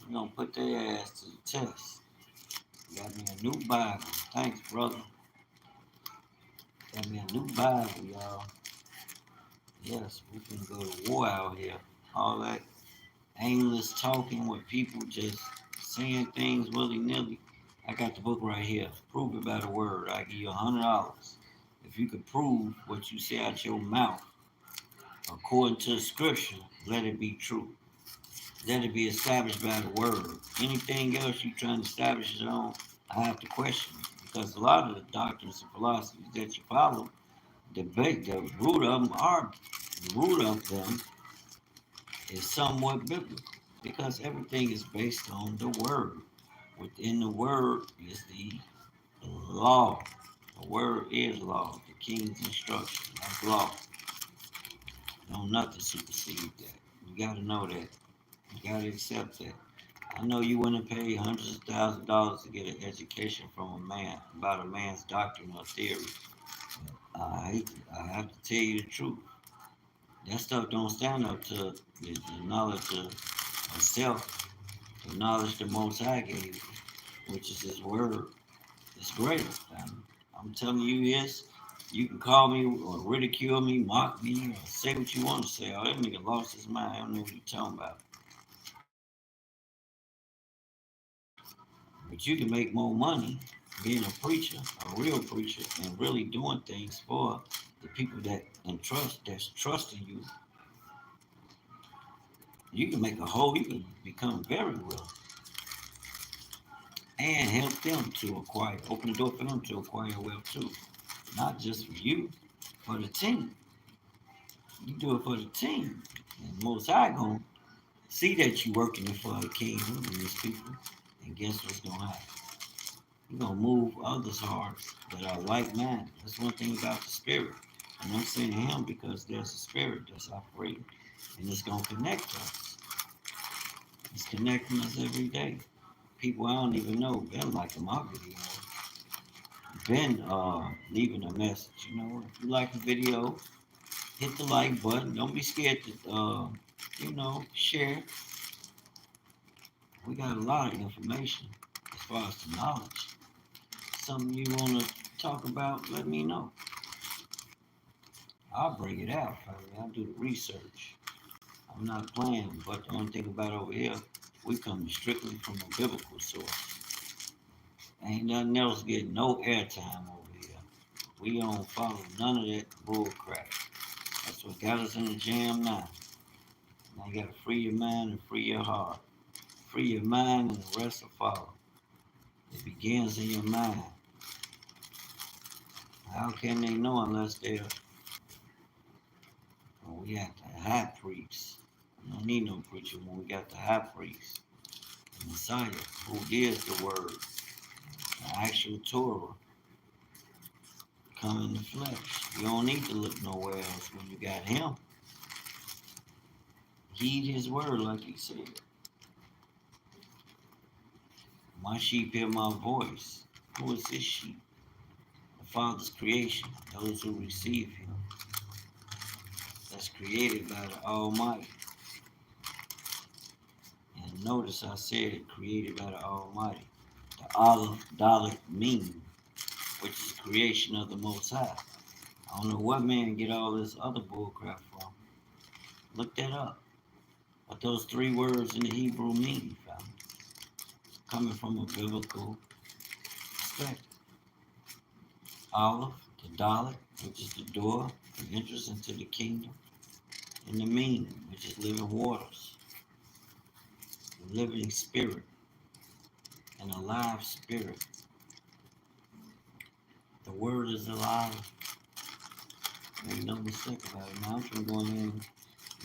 We're gonna put their ass to the test. Got me a new Bible. Thanks, brother. Got me a new Bible, y'all. Yes, we can go to war out here. All that aimless talking with people just saying things willy nilly. I got the book right here. Prove it by the word. I give you $100 if you could prove what you say out your mouth according to the scripture. Let it be true. Let it be established by the word. Anything else you trying to establish it on, I have to question it because a lot of the doctrines and philosophies that you follow, the root of them is somewhat biblical because everything is based on the word. Within the word is the law. The word is law. The king's instruction. That's law. No, nothing supersedes that. You gotta know that. You gotta accept that. I know you wouldn't pay hundreds of thousands of dollars to get an education from a man about a man's doctrine or theory. I have to tell you the truth. That stuff don't stand up to the knowledge of self, the knowledge the Most High gave you, which is His Word. It's great. I'm telling you this. You can call me or ridicule me, mock me, or say what you want to say. Oh, that nigga lost his mind. I don't know what you're talking about. But you can make more money being a preacher, a real preacher, and really doing things for the people that's trusting you. You can become very wealthy and help them to acquire, open the door for them to acquire wealth too. Not just for you, for the team. You do it for the team. And Most High gonna see that you working it for the kingdom and his people. And guess what's gonna happen? You're gonna move others' hearts that are like minded. That's one thing about the spirit. And I'm saying him because there's a spirit that's operating and it's gonna connect us. It's connecting us every day. People I don't even know been liking my video. Been leaving a message. You know, if you like the video, hit the like button. Don't be scared to share. We got a lot of information as far as the knowledge. Something you wanna talk about, let me know. I'll bring it out. I'll do the research. I'm not playing, but the only thing about over here, we come strictly from a biblical source. Ain't nothing else getting no airtime over here. We don't follow none of that bull crap. That's what got us in the jam now. Now you gotta free your mind and free your heart. Free your mind and the rest will follow. It begins in your mind. How can they know unless they're we got the high priest. We don't need no preacher when we got the high priest, the Messiah, who is the word, the actual Torah, come in the flesh. You don't need to look nowhere else when you got him. Heed his word like he said. My sheep hear my voice. Who is this sheep? The Father's creation, those who receive him. That's created by the Almighty. And notice I said created by the Almighty. The Aleph Dalet Meme, which is creation of the Most High. I don't know what man get all this other bullcrap from. Look that up. What those three words in the Hebrew mean, fam. Coming from a biblical perspective. Aleph, the Dalet, which is the door, the entrance into the kingdom. And the Meme, which is living waters. The living spirit. An alive spirit. The word is alive. Make no mistake about it. Now I'm going to go in and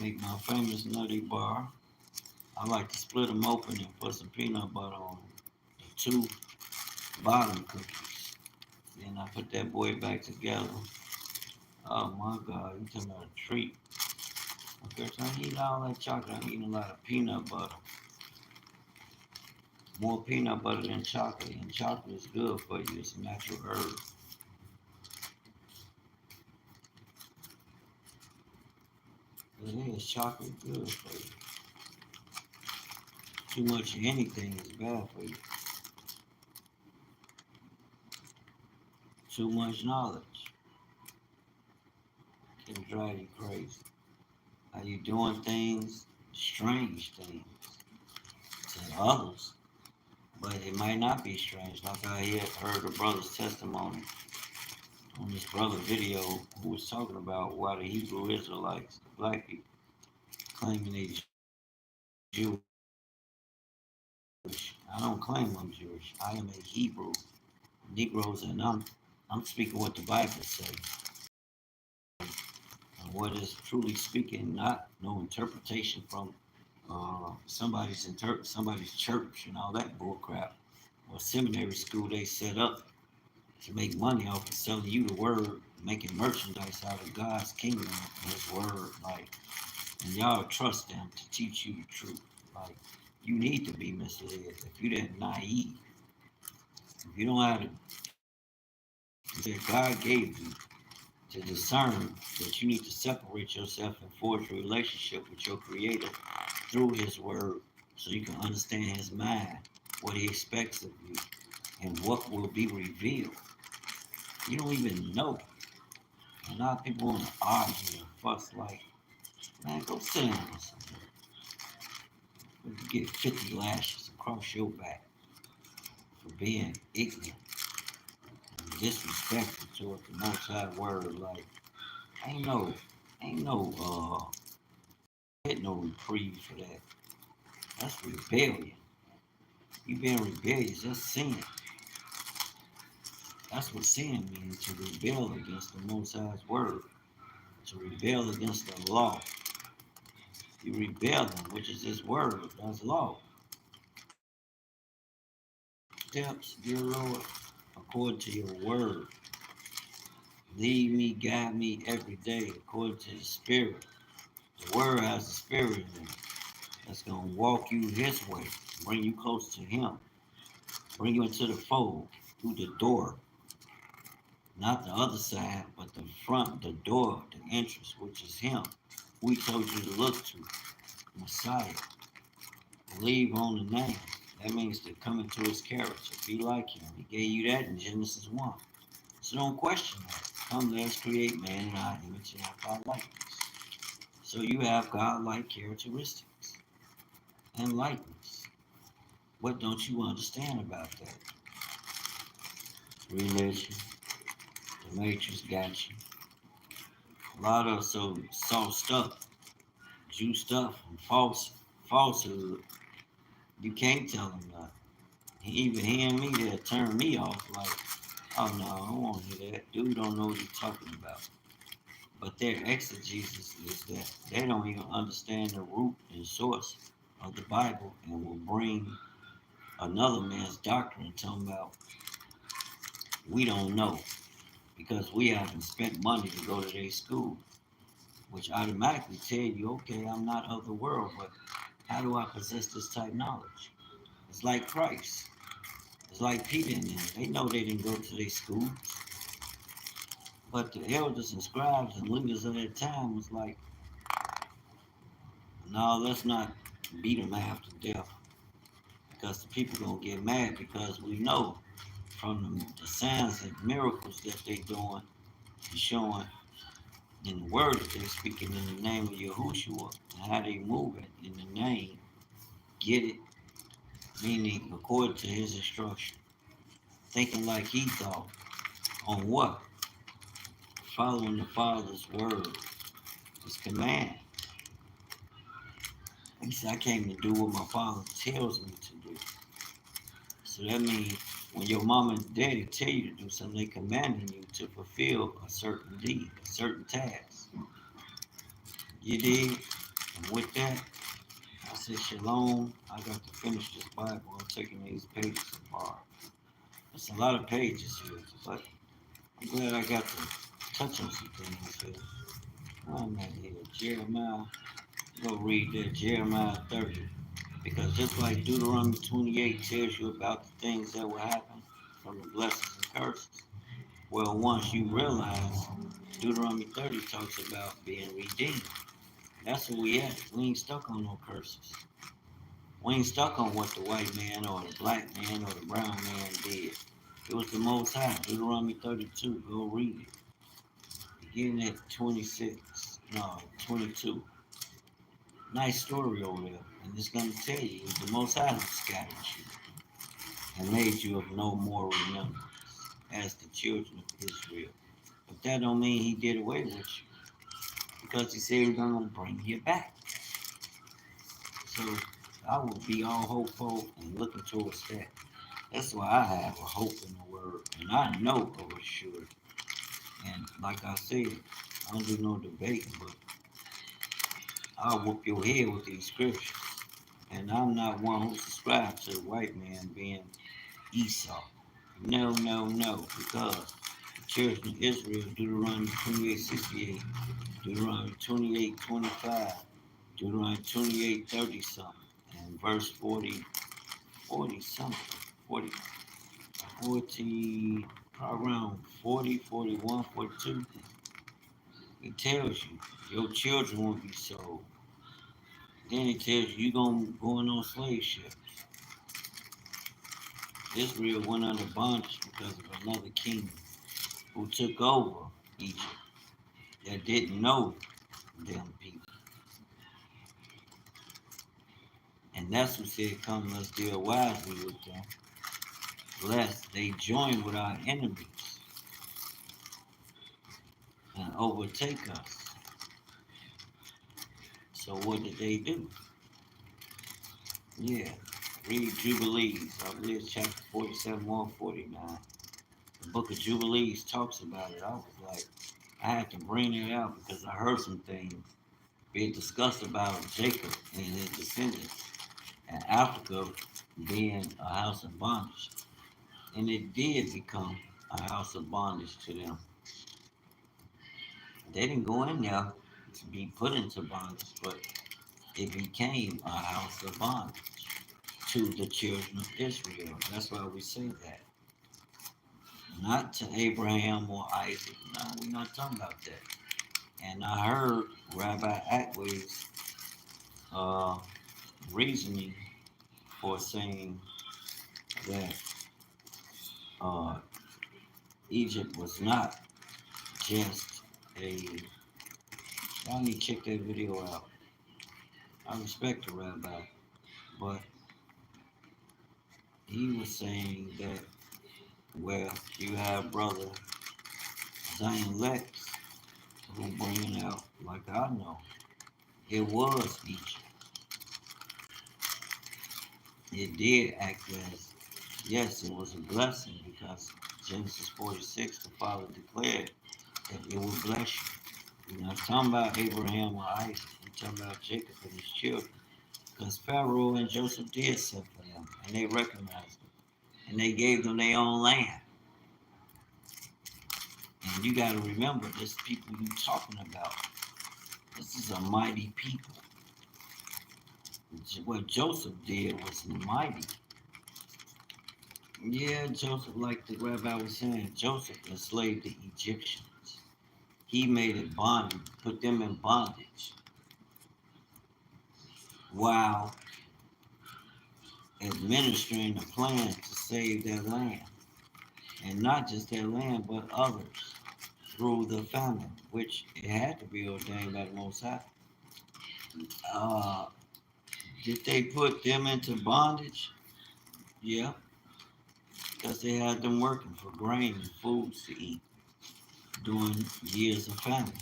make my famous nutty bar. I like to split them open and put some peanut butter on the two bottom cookies. Then I put that boy back together. Oh my God, you talking about a treat. Okay, so I eat all that chocolate. I'm eating a lot of peanut butter. More peanut butter than chocolate. And chocolate is good for you. It's a natural herb. It is chocolate good for you. Too much of anything is bad for you. Too much knowledge can drive you crazy. How you doing things, strange things to others, but it might not be strange. Like I heard a brother's testimony on this brother video who was talking about why the Hebrew Israelites, the black people, claiming they Jewish. I don't claim I'm Jewish. I am a Hebrew. Negroes, and I'm speaking what the Bible says. And what is truly speaking, not no interpretation from somebody's church and all that bullcrap or seminary school they set up to make money off of selling you the word, making merchandise out of God's kingdom and his word, like, and y'all trust them to teach you the truth. Like, you need to be misled if you're that naive. If you don't have it, God gave you to discern that you need to separate yourself and forge a relationship with your creator through his word so you can understand his mind, what he expects of you, and what will be revealed. You don't even know. And a lot of people want to argue and fuss like, man, go sit down or something. You get 50 lashes across your back for being ignorant and disrespectful toward the Most High word. Like, ain't no, get no reprieve for that. That's rebellion. You being rebellious, that's sin. That's what sin means, to rebel against the Most High's word, to rebel against the law. You rebelling, which is His word, that's law. Steps, dear Lord, according to your word. Lead me, guide me every day according to the Spirit. The word has the Spirit in it. That's going to walk you His way, bring you close to Him, bring you into the fold through the door. Not the other side, but the front, the door, the entrance, which is Him. We told you to look to, Messiah. Believe on the name. That means to come into His character, be like Him. He gave you that in Genesis 1. So don't question that. Come, let us create man in our image and after our likeness. So you have God-like characteristics and likeness. What don't you understand about that? Religion, the matrix got you. A lot of so soft stuff, Jew stuff, and falsehood. You can't tell them nothing. Even hearing me, they'll turn me off. Like, oh no, I don't want to hear that. Dude don't know what he's talking about. But their exegesis is that they don't even understand the root and source of the Bible, and will bring another man's doctrine talking about we don't know because we haven't spent money to go to their school, which automatically tell you, okay, I'm not of the world, but how do I possess this type of knowledge? It's like Christ. It's like Peter and them. They know they didn't go to their school, but the elders and scribes and leaders of that time was like, no, let's not beat them half to death because the people gonna get mad because we know from the signs and miracles that they doing and showing in the word that they're speaking in the name of Yahushua and how they move it in the name, get it, meaning according to His instruction, thinking like He thought on what? Following the Father's word, His command. He said, I came to do what my Father tells me to do. So that means when your mom and daddy tell you to do something, they commanding you to fulfill a certain deed, a certain task. You did, and with that, I said, Shalom, I got to finish this Bible. I'm taking these pages apart. It's a lot of pages here, but I'm glad I got to touch on some things here. I'm at here, Jeremiah. Go read that, Jeremiah 30. Because just like Deuteronomy 28 tells you about the things that will happen from the blessings and curses, well, once you realize Deuteronomy 30 talks about being redeemed. That's where we at. We ain't stuck on no curses. We ain't stuck on what the white man or the black man or the brown man did. It was the Most High. Deuteronomy 32. Go read it. Beginning at 26. No, 22. Nice story over there. And it's going to tell you it was the Most High who scattered you and made you of no more remembrance as the children of Israel. But that don't mean He did away with you because He said He's going to bring you back. So I will be all hopeful and looking towards that. That's why I have a hope in the word, and I know for sure. And like I said, I don't do no debating, but I'll whoop your head with these scriptures. And I'm not one who subscribes to the white man being Esau. No, no, no, because the children of Israel, Deuteronomy 28:68, Deuteronomy 28:25, Deuteronomy 28:30 something, and verse 40 something, 40, probably around 40, 41, 42. It tells you your children won't be sold. Then it tells you you're going to go in on slave ships. Israel went under bondage because of another king who took over Egypt that didn't know them people. And that's who said, come, let's deal wisely with them, lest they join with our enemies and overtake us. So what did they do? Yeah, read Jubilees, I believe it's chapter 47, 149. The book of Jubilees talks about it. I was like, I had to bring it out because I heard some things being discussed about Jacob and his descendants and Africa being a house of bondage. And it did become a house of bondage to them. They didn't go in there to be put into bondage, but it became a house of bondage to the children of Israel. That's why we say that. Not to Abraham or Isaac. No, we're not talking about that. And I heard Rabbi Atway's uh, reasoning for saying that uh, Egypt was not just a. Y'all need to check that video out. I respect the rabbi, but he was saying that, well, you have brother Zion Lex who bringing out, like I know, it was Egypt. It did act as, yes, it was a blessing because Genesis 46, the Father declared that it will bless you. We're not talking about Abraham or Isaac. We're talking about Jacob and his children. Because Pharaoh and Joseph did suffer for them, and they recognized them. And they gave them their own land. And you got to remember, this people you talking about, this is a mighty people. What Joseph did was mighty. Yeah, Joseph, like the rabbi was saying, Joseph enslaved the Egyptians. He made it bondage, put them in bondage, while administering a plan to save their land. And not just their land, but others through the famine, which it had to be ordained by the Most High. Uh, did they put them into bondage? Yeah, because they had them working for grain and foods to eat during years of famine.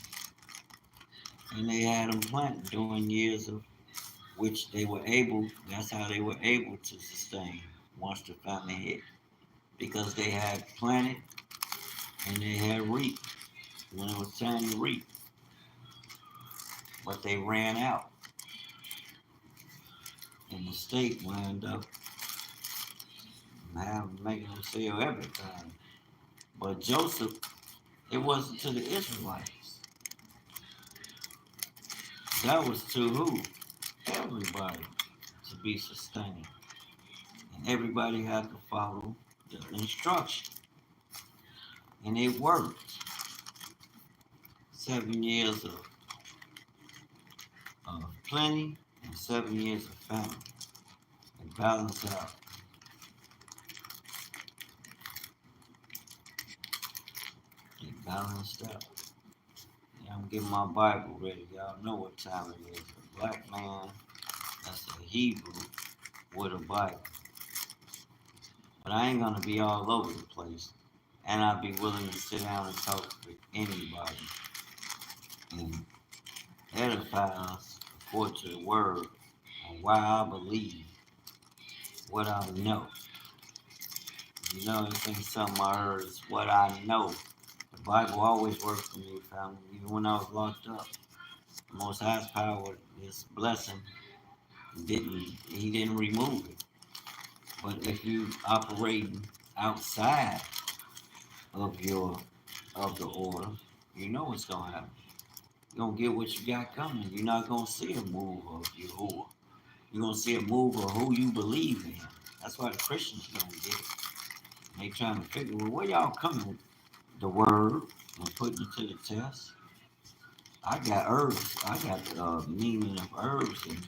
And they had them planting during years of which they were able, that's how they were able to sustain once the famine hit. Because they had planted and they had reaped when it was time to reap. But they ran out. And the state wound up making them sell everything. But Joseph, it wasn't to the Israelites. That was to who? Everybody to be sustained. And everybody had to follow the instruction. And it worked. 7 years of plenty and 7 years of famine. It balanced out. It balanced out. Yeah, I'm getting my Bible ready. Y'all know what time it is. A black man, that's a Hebrew with a Bible. But I ain't gonna be all over the place. And I'll be willing to sit down and talk with anybody and edify us according to the word on why I believe what I know. You know, this ain't something I heard, it's what I know. The Bible always worked for me, family, even when I was locked up. The Most High's power, His blessing, He didn't remove it. But if you operating outside of the order, you know what's gonna happen. You're gonna get what you got coming. You're not gonna see a move of Yahuwah. You're gonna see a move of who you believe in. That's why the Christians don't get it. They trying to figure, well, where y'all coming with the word and putting it to the test? I got herbs. I got the meaning of herbs and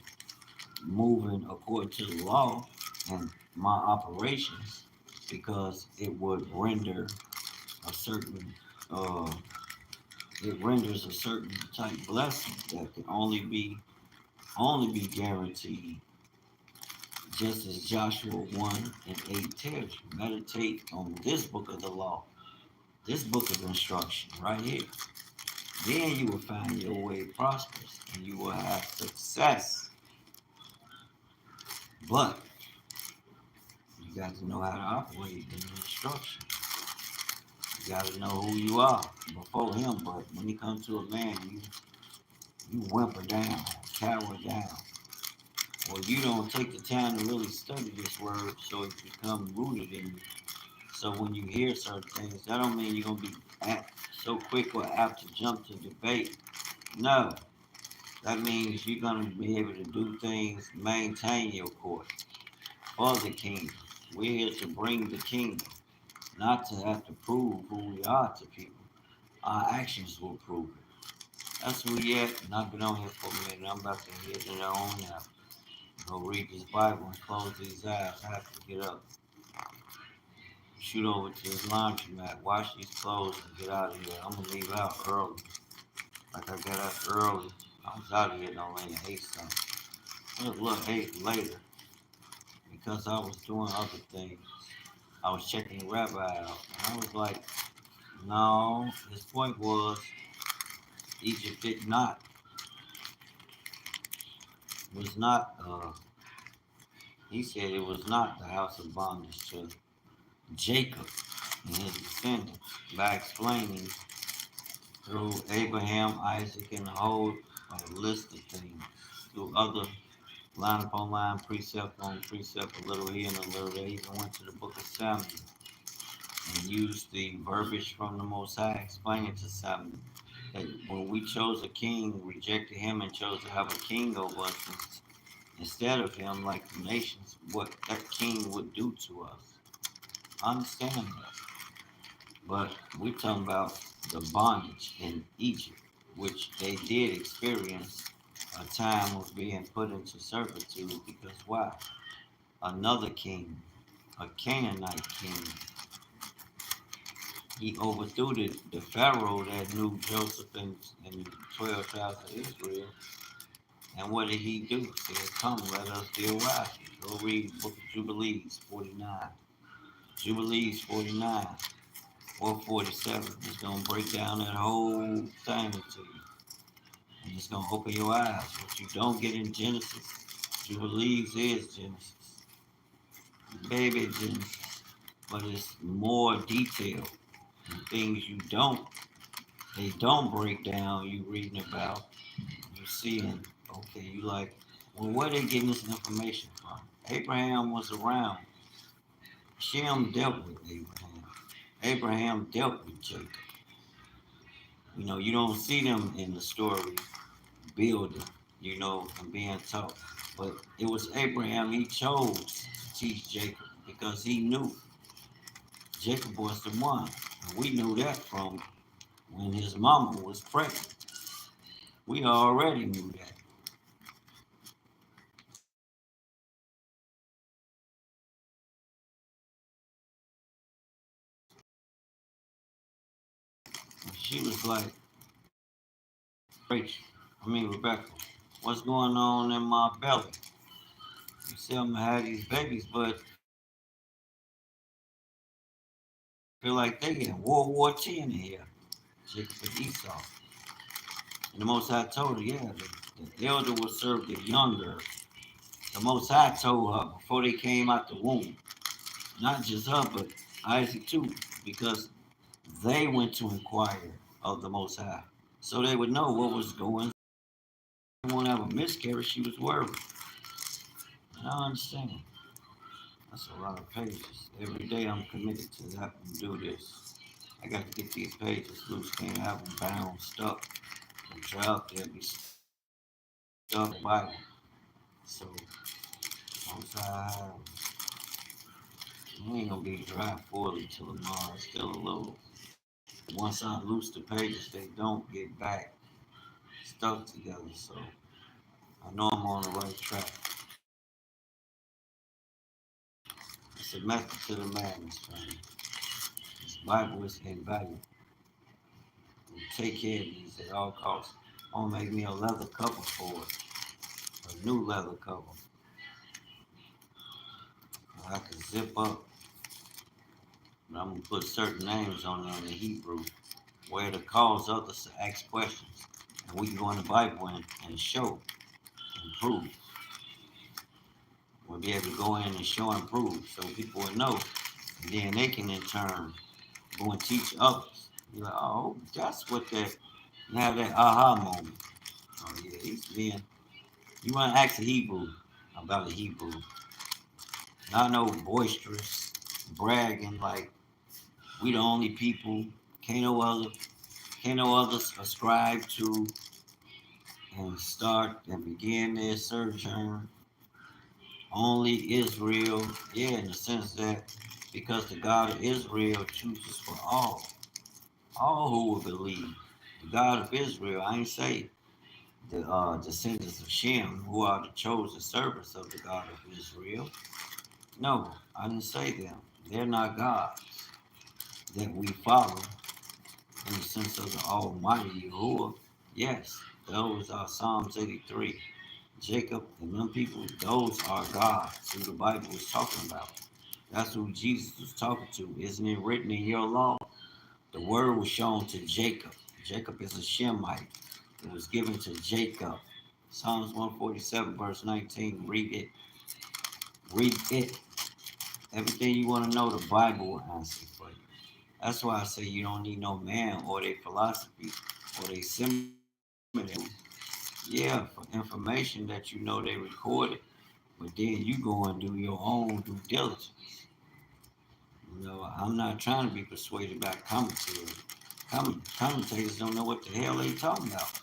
moving according to the law and my operations because it would render a certain uh, it renders a certain type blessing that can only be guaranteed, just as Joshua 1 and 8 tells you. Meditate on this book of the law, this book of instruction right here. Then you will find your way prosperous and you will have success. But you got to know how to operate in the instruction. You gotta know who you are before him. But when it comes to a man, you whimper down, cower down, or you don't take the time to really study this word so it becomes rooted in you. So when you hear certain things, that don't mean you're gonna be so quick or apt to jump to debate. No, that means you're gonna be able to do things, maintain your course for the kingdom. We're here to bring the kingdom, not to have to prove who we are to people. Our actions will prove it. That's where we at, and I've been on here for a minute. I'm about to hit it on now. Go read this Bible and close these eyes. I have to get up, shoot over to this laundromat, wash these clothes, and get out of here. I'm gonna leave out early. Like I got up early. I was out of here no later 8 something. It was a little 8 later because I was doing other things. I was checking the rabbi out. And I was like, no, his point was Egypt did not, was not, he said it was not the house of bondage to Jacob and his descendants by explaining through Abraham, Isaac, and the whole list of things, through other line upon line, precept on precept, a little here and a little there. He even went to the book of Samuel and used the verbiage from the Most High, explaining to Samuel that when we chose a king, rejected him, and chose to have a king over us instead of him, like the nations, what that king would do to us. I understand that. But we're talking about the bondage in Egypt, which they did experience a time of being put into servitude because why? Another king, a Canaanite king, he overthrew the Pharaoh that knew Joseph and the 12 tribes of Israel. And what did he do? He said, come, let us deal wisely. Go read the book of Jubilees 49. Jubilees 49 or 47. It's going to break down that whole thing to you. And it's going to open your eyes. What you don't get in Genesis, Jubilees is Genesis. Baby Genesis. But it's more detailed. And things they don't break down, you reading about, you seeing, okay, you like, well, where they getting this information from? Abraham was around. Shem dealt with Abraham. Abraham dealt with Jacob. You know, you don't see them in the story building, and being taught. But it was Abraham, he chose to teach Jacob because he knew Jacob was the one. And we knew that from when his mama was pregnant. We already knew that. And she was like, Rachel, Rebecca, what's going on in my belly? You see, I'm gonna have these babies, but I feel like they in World War X in here. Jacob and Esau. And the Most High told her, yeah, the elder will serve the younger. The Most High told her before they came out the womb, not just her, but Isaac too, because they went to inquire of the Most High. So they would know what was going on. They won't have a miscarriage, she was worried. And I understand. That's a lot of pages. Every day I'm committed to have to do this. I got to get these pages loose, can't have them bound, stuck, and dropped there, be stuck in the Bible. So, once I ain't gonna be dry fully till tomorrow. It's still a little. Once I loose the pages, they don't get back stuck together. So I know I'm on the right track. It's a method to the madness, family. This Bible is invaluable. Take care of these at all costs. I'm gonna make me a leather cover for it, a new leather cover. I can zip up, but I'm gonna put certain names on there in the Hebrew where to cause others to ask questions. And we can go in the Bible and show and prove. We'll be able to go in and show and prove so people will know. And then they can in turn Go and teach others. You're like, oh, that's what that, you have that aha moment. Oh, yeah, he's being, you want to ask a Hebrew about a Hebrew. Not no boisterous, bragging like we the only people, can't no other, can't no others ascribe to and start and begin their sojourn. Only Israel, yeah, in the sense that because the God of Israel chooses for all who will believe. The God of Israel, I ain't say the descendants of Shem, who are the chosen servants of the God of Israel. No, I didn't say them. They're not gods that we follow in the sense of the Almighty Yahuwah. Yes, those are Psalms 83. Jacob and them people, those are gods who the Bible is talking about. That's who Jesus was talking to. Isn't it written in your law? The word was shown to Jacob. Jacob is a Shemite. It was given to Jacob. Psalms 147, verse 19. Read it. Read it. Everything you want to know, the Bible will answer for you. That's why I say you don't need no man or their philosophy or their seminary. Yeah, for information that you know they recorded, but then you go and do your own due diligence. You know, I'm not trying to be persuaded by commentary. Commentators don't know what the hell they talking about.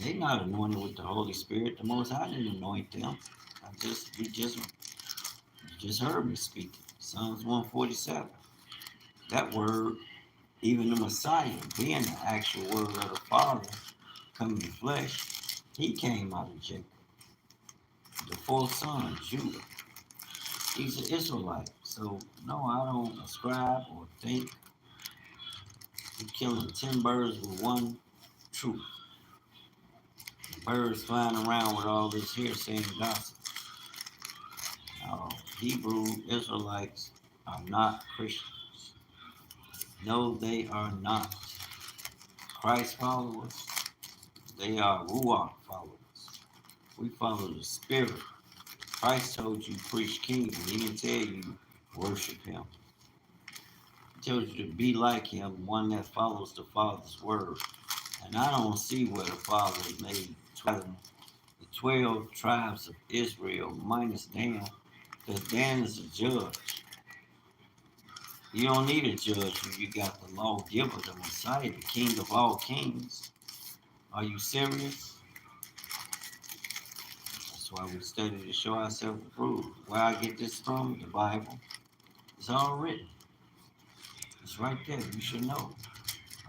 They not anointed with the Holy Spirit. The Most High didn't anoint them. You just heard me speaking. Psalms 147. That word, even the Messiah, being the actual word of the Father, coming in flesh, he came out of Jacob, the fourth son, Judah. He's an Israelite. So no, I don't ascribe or think you're killing 10 birds with one truth. Birds flying around with all this hearsay and gossip. No, Hebrew Israelites are not Christians. No, they are not. Christ followers, they are Ruach followers. We follow the Spirit. Christ told you preach kingdom. He didn't tell you worship him. He told you to be like him, one that follows the Father's word. And I don't see where the Father made the 12 tribes of Israel minus Dan, because Dan is a judge. You don't need a judge when you got the lawgiver, the Messiah, the King of all kings. Are you serious? That's why we study to show ourselves approved. Where I get this from, the Bible. It's all written. It's right there. You should know.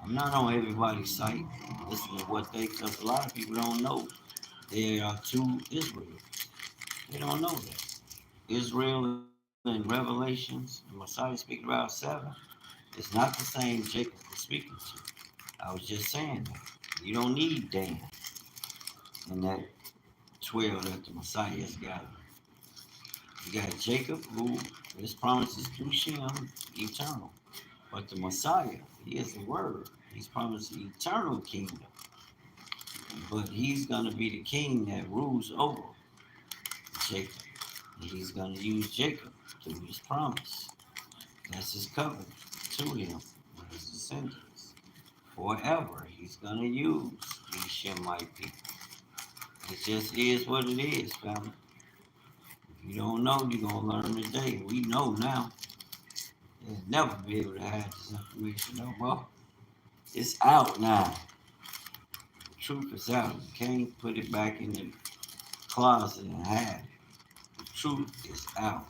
I'm not on everybody's site. Listen to what they, because a lot of people don't know there are two Israels. They don't know that. Israel in Revelations, the Messiah speaking about 7, it's not the same Jacob was speaking to. I was just saying that. You don't need Dan in that 12 that the Messiah has got. You got Jacob, who his promises through Shem, eternal. But the Messiah, he is the Word. He's promised the eternal kingdom. But he's going to be the king that rules over Jacob. And he's going to use Jacob to his promise. That's his covenant to him and his descendants. Forever, he's going to use these Shemite people. It just is what it is, family. If you don't know, you're going to learn today. We know now. You'll never be able to have this information no more. It's out now. The truth is out. You can't put it back in the closet and hide it. The truth is out.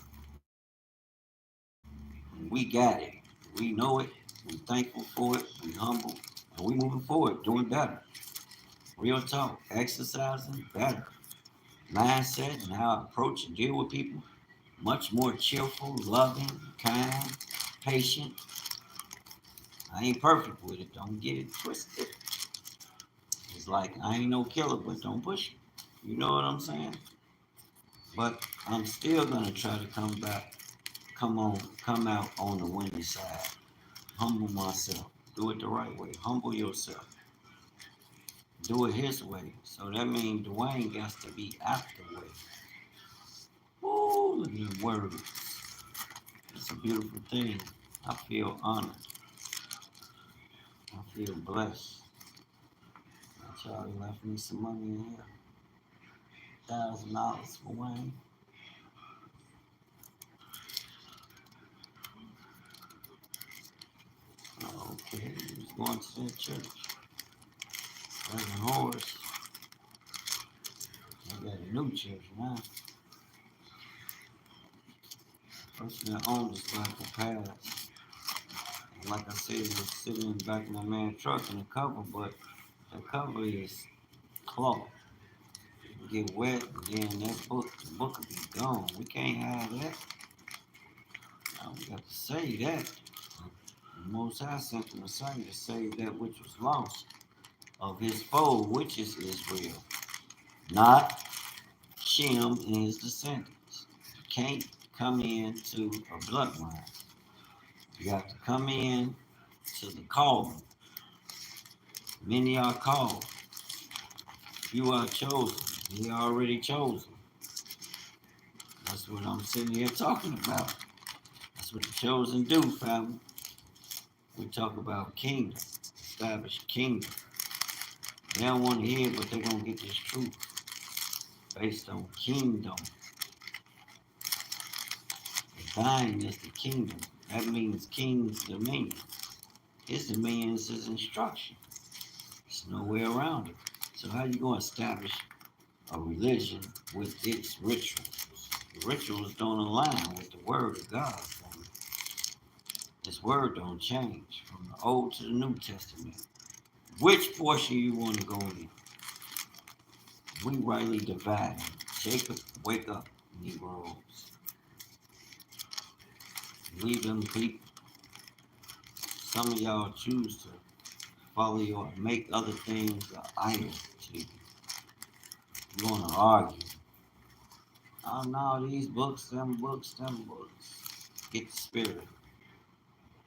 And we got it. We know it. We're thankful for it. We're humble. And we moving forward, doing better. Real talk. Exercising better. Mindset and how I approach and deal with people. Much more cheerful, loving, kind, patient. I ain't perfect with it. Don't get it twisted. It's like I ain't no killer, but don't push it. You know what I'm saying? But I'm still gonna try to come out on the winning side. Humble myself. Do it the right way. Humble yourself. Do it his way. So that means Dwayne got to be out the way. Ooh, look at the words. It's a beautiful thing. I feel honored. I feel blessed. Charlie left me some money in here. $1,000 for Wayne. Okay, he's going to that church. There's a horse. I got a new church now. Person that owned this Bible passed. And like I said, it was sitting in the back of my man's truck in the cover, but the cover is cloth. It get wet, and then the book will be gone. We can't have that. Now we got to say that. The Most High sent the Messiah to save that which was lost of his foe, which is Israel, not Shem and his descendants. You can't come into a bloodline. You have to come in to the calling. Many are called. Few are chosen. He already chosen. That's what I'm sitting here talking about. That's what the chosen do, family. We talk about kingdom, establish kingdom. They don't want to hear it, but they're going to get this truth based on kingdom. Thine is the kingdom. That means king's dominion. His dominion is his instruction. There's no way around it. So how you going to establish a religion with its rituals? The rituals don't align with the word of God. This word don't change from the Old to the New Testament. Which portion you want to go in? We rightly divide. Jacob, wake up, Negroes. Leave them people. Some of y'all choose to follow your, make other things an idol to you. You want to argue. Oh no, these books, them books, them books. Get the spirit.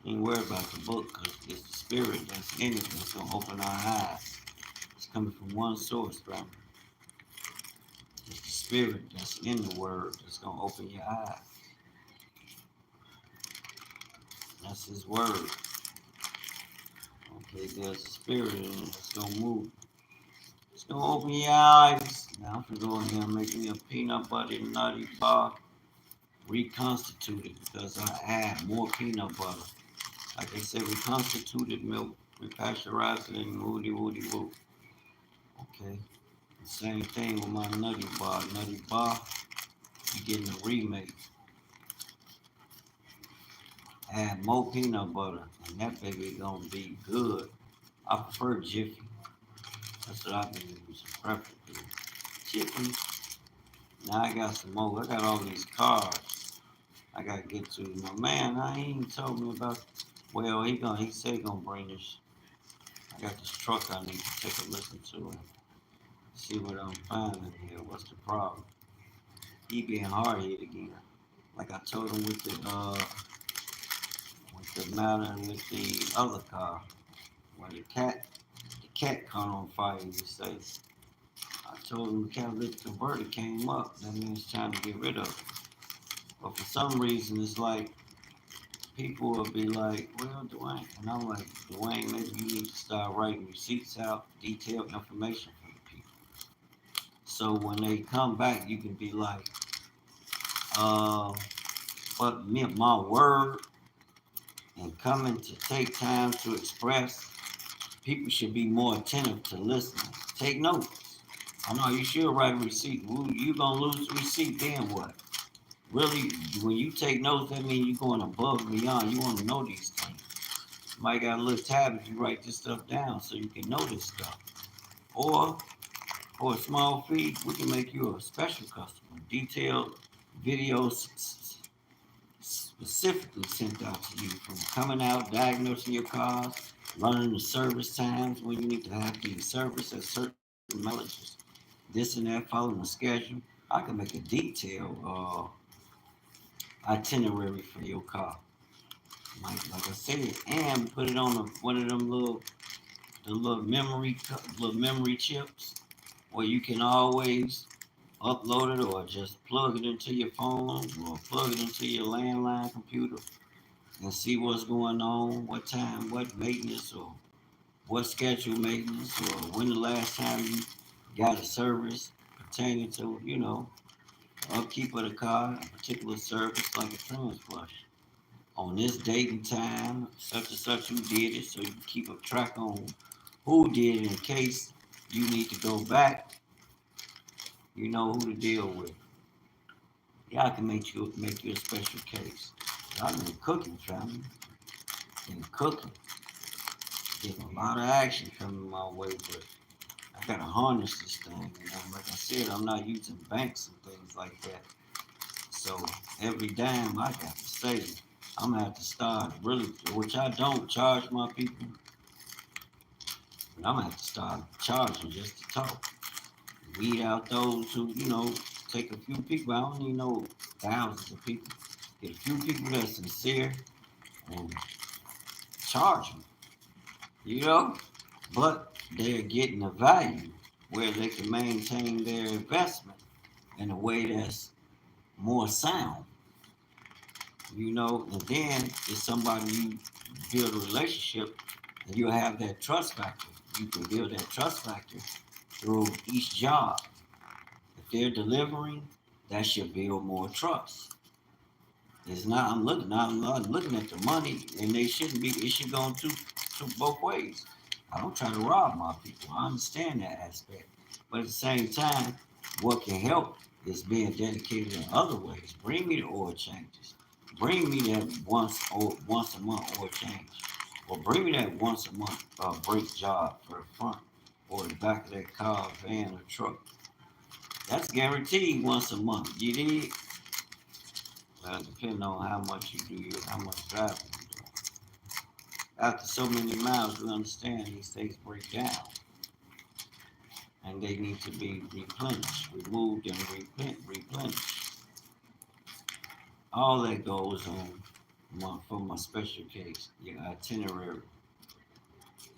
Ain't worried about the book, because it's the spirit that's in it that's going to open our eyes. It's coming from one source, brother. It's the spirit that's in the word that's going to open your eyes. That's his word. Okay, there's a spirit in it that's going to move. It's going to open your eyes. Now I'm going to go in here and make me a peanut butter nutty bar. Reconstituted, because I add more peanut butter. Like they say, reconstituted milk. We pasteurize it and woody woody woo. Okay. The same thing with my nutty bar. Nutty bar, you getting a remake. Add more peanut butter, and that baby gonna be good. I prefer Jiffy. That's what I've been using preferably. Jiffy. Now I got some more. I got all these cards I gotta get to. My man, I ain't even told me about. Well, he said he gonna bring this. I got this truck I need to take a listen to and see what I'm finding here. What's the problem? He being hard-headed again. Like I told him with the matter with the other car, where the cat caught on fire, you say. I told him the catalytic converter came up. That means trying to get rid of it. But for some reason, it's like people will be like, well, Dwayne. And I'm like, Dwayne, maybe you need to start writing receipts out, detailed information for the people. So when they come back, you can be like, but my word and coming to take time to express, people should be more attentive to listening. Take notes. I know you should write a receipt. You gonna lose the receipt, then what? Really, when you take notes, that means you're going above and beyond. You want to know these things. You might got a little tab if you write this stuff down so you can know this stuff. Or for a small fee, we can make you a special customer. Detailed videos specifically sent out to you, from coming out, diagnosing your cars, running the service times when you need to have the service at certain mileages, this and that, following the schedule. I can make a detailed itinerary for your car, like I said, and put it on one of them little memory chips, where you can always upload it or just plug it into your phone or plug it into your landline computer. and see what's going on, what time, what maintenance, or what schedule maintenance, or when the last time you got a service pertaining to, upkeep of the car, a particular service like a trans flush. On this date and time, such and such who did it, so you can keep a track on who did it in case you need to go back, you know who to deal with. Yeah, I can make you a special case. I'm in cooking, family. In cooking. Getting a lot of action coming my way, but I gotta harness this thing. Like I said, I'm not using banks and things like that. So every dime I got to save, I'm gonna have to start really, which I don't charge my people, but I'm gonna have to start charging just to talk. Weed out those who, take a few people. I don't need no thousands of people. Get a few people that's sincere and charge them, you know? But they're getting a value where they can maintain their investment in a way that's more sound, and then it's somebody you build a relationship and you'll have that trust factor. You can build that trust factor through each job. If they're delivering, that should build more trust. It's not. I'm not looking at the money, and they shouldn't be. It should go to both ways. I don't try to rob my people. I understand that aspect, but at the same time, what can help is being dedicated in other ways. Bring me the oil changes. Bring me that once a month oil change, or bring me that once a month brake job for the front or the back of that car, van, or truck. That's guaranteed once a month. You did. Depending on how much you do, how much driving you do. After so many miles, we understand these things break down and they need to be replenished, removed, and replenished. All that goes on for my special case, your itinerary.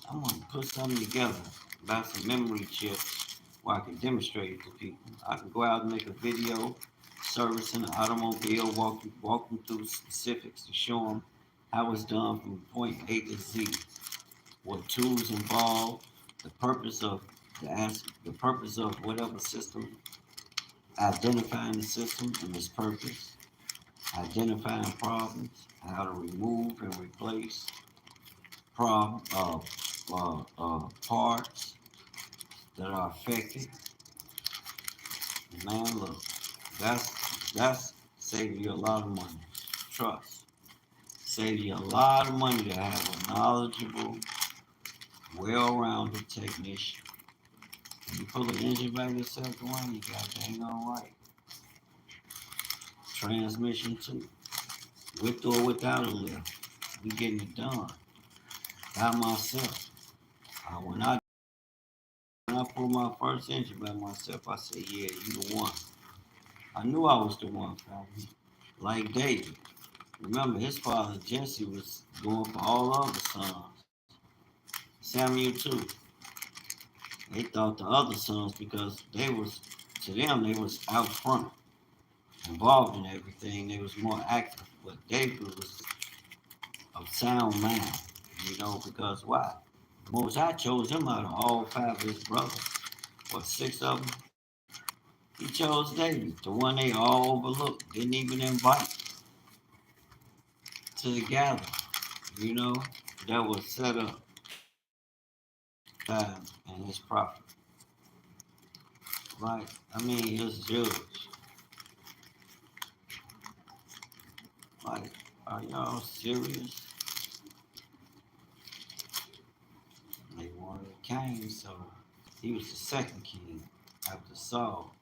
I'm going to put something together about some memory chips where I can demonstrate it to people. I can go out and make a video, servicing an automobile, walk them through specifics to show them how it's done from point A to Z, what tools involved, the purpose of the purpose of whatever system, identifying the system and its purpose, identifying problems, how to remove and replace parts that are affected. Man, look, that's saving you a lot of money. Trust. Save you a lot of money to have a knowledgeable, well-rounded technician. When you pull an engine by yourself, the one you got dang all right. Transmission too, with or without a lift. We getting it done by myself. When I pulled my first engine by myself, I said, "Yeah, you the one." I knew I was the one, family. Like David. Remember, his father Jesse was going for all other sons. Samuel too. They thought the other sons because to them they was out front, involved in everything. They was more active. But David was a sound man, because why? Most I chose him out of all five of his brothers. What, six of them? He chose David, the one they all overlooked, didn't even invite to the gathering, you know, that was set up time and his prophet. Right? I mean, his judge. Like, are y'all serious? They wanted a king, so he was the second king after Saul,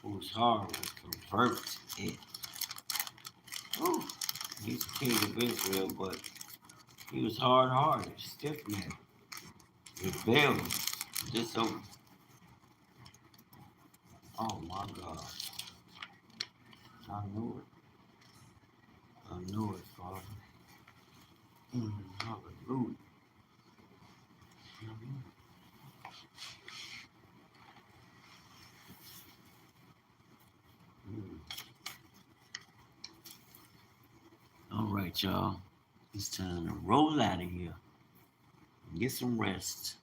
whose heart was converted. Ooh, he's the king of Israel, but he was hard-hearted, stiff-necked, rebellious, disobedient. Oh my God. I knew it. I knew it, Father. Hallelujah. Mm. All right. right, y'all. It's time to roll out of here. Get some rest.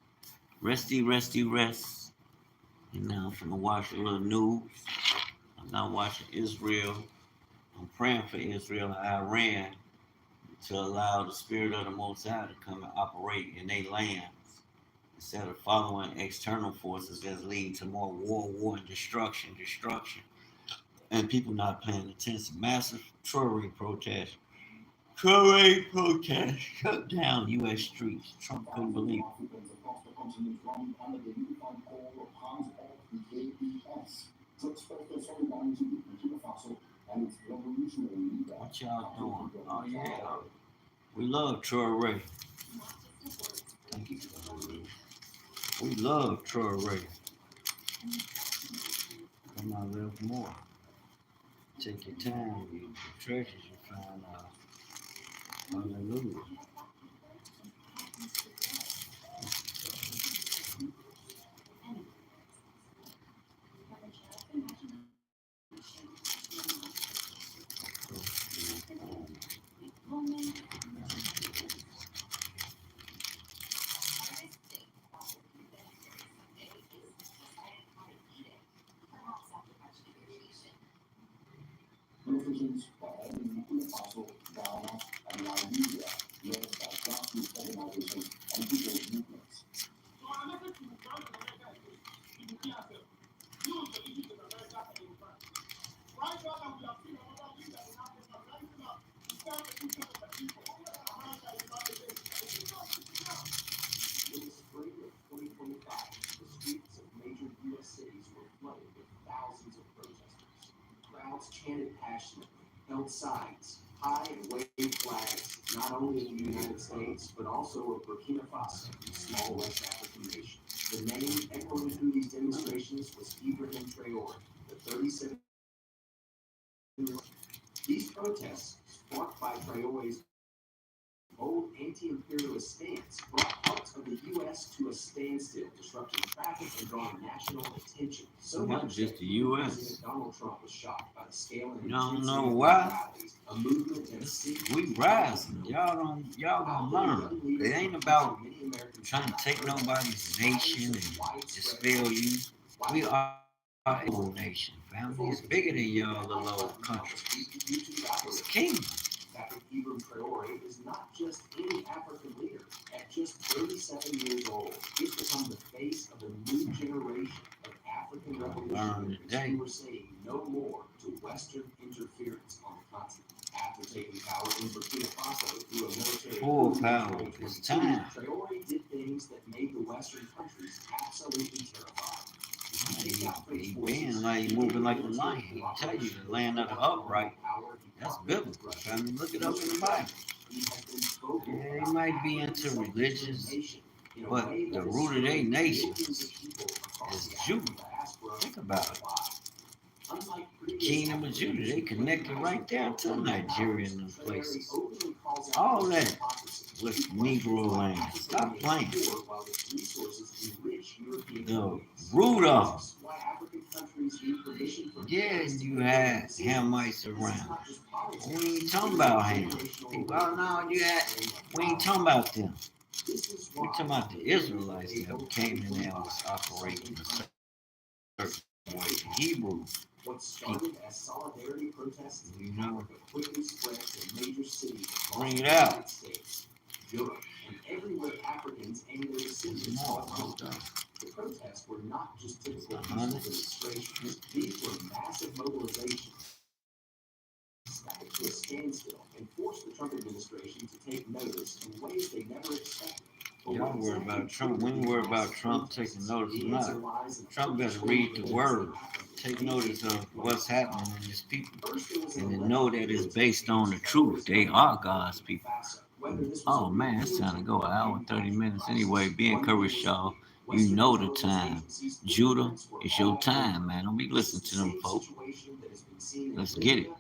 Resty, resty, rest. And now I'm finna watch a little news. I'm not watching Israel. I'm praying for Israel and Iran to allow the spirit of the Most High to come and operate in their lands instead of following external forces that's leading to more war, and destruction. And people not paying attention. Massive Troy protests. Shut down U.S. streets. Trump couldn't believe it. What y'all doing? Oh yeah, we love Troy Ray. Thank you. We love Troy Ray. Come on, live more. Take your time. You the treasures you find out. Hallelujah. Not just the U.S. You don't know why? We rising. Y'all gonna learn. It ain't about trying to take nobody's nation and dispel you. We are a global nation, family. It's bigger than y'all little old country. It's a kingdom. Learn today. Full power. It's time. He being like he moving like a lion. He tell you the land of the upright. That's biblical. I mean, look it up in the Bible. Yeah, they might be into religions, but the root of their nation is Judah. Think about it. The kingdom of Judah, they connected right there to Nigeria and those places. All that was Negro land. Stop playing. The root of yeah, you had Hamites around. We ain't talking about Ham. Well, no, we ain't talking about them. We talking about the Israelites that came in there and was operating a certain way. The Hebrew people. You know, bring it out. Y'all worry about Trump. We ain't worry about Trump taking notice or not. Trump better read the word, take notice of what's happening in his people, and to know that it's based on the truth. They are God's people. Oh man, it's time to go. An hour and 30 minutes anyway. Be encouraged, y'all. You know the time. Judah, it's your time, man. Don't be listening to them folks. Let's get it.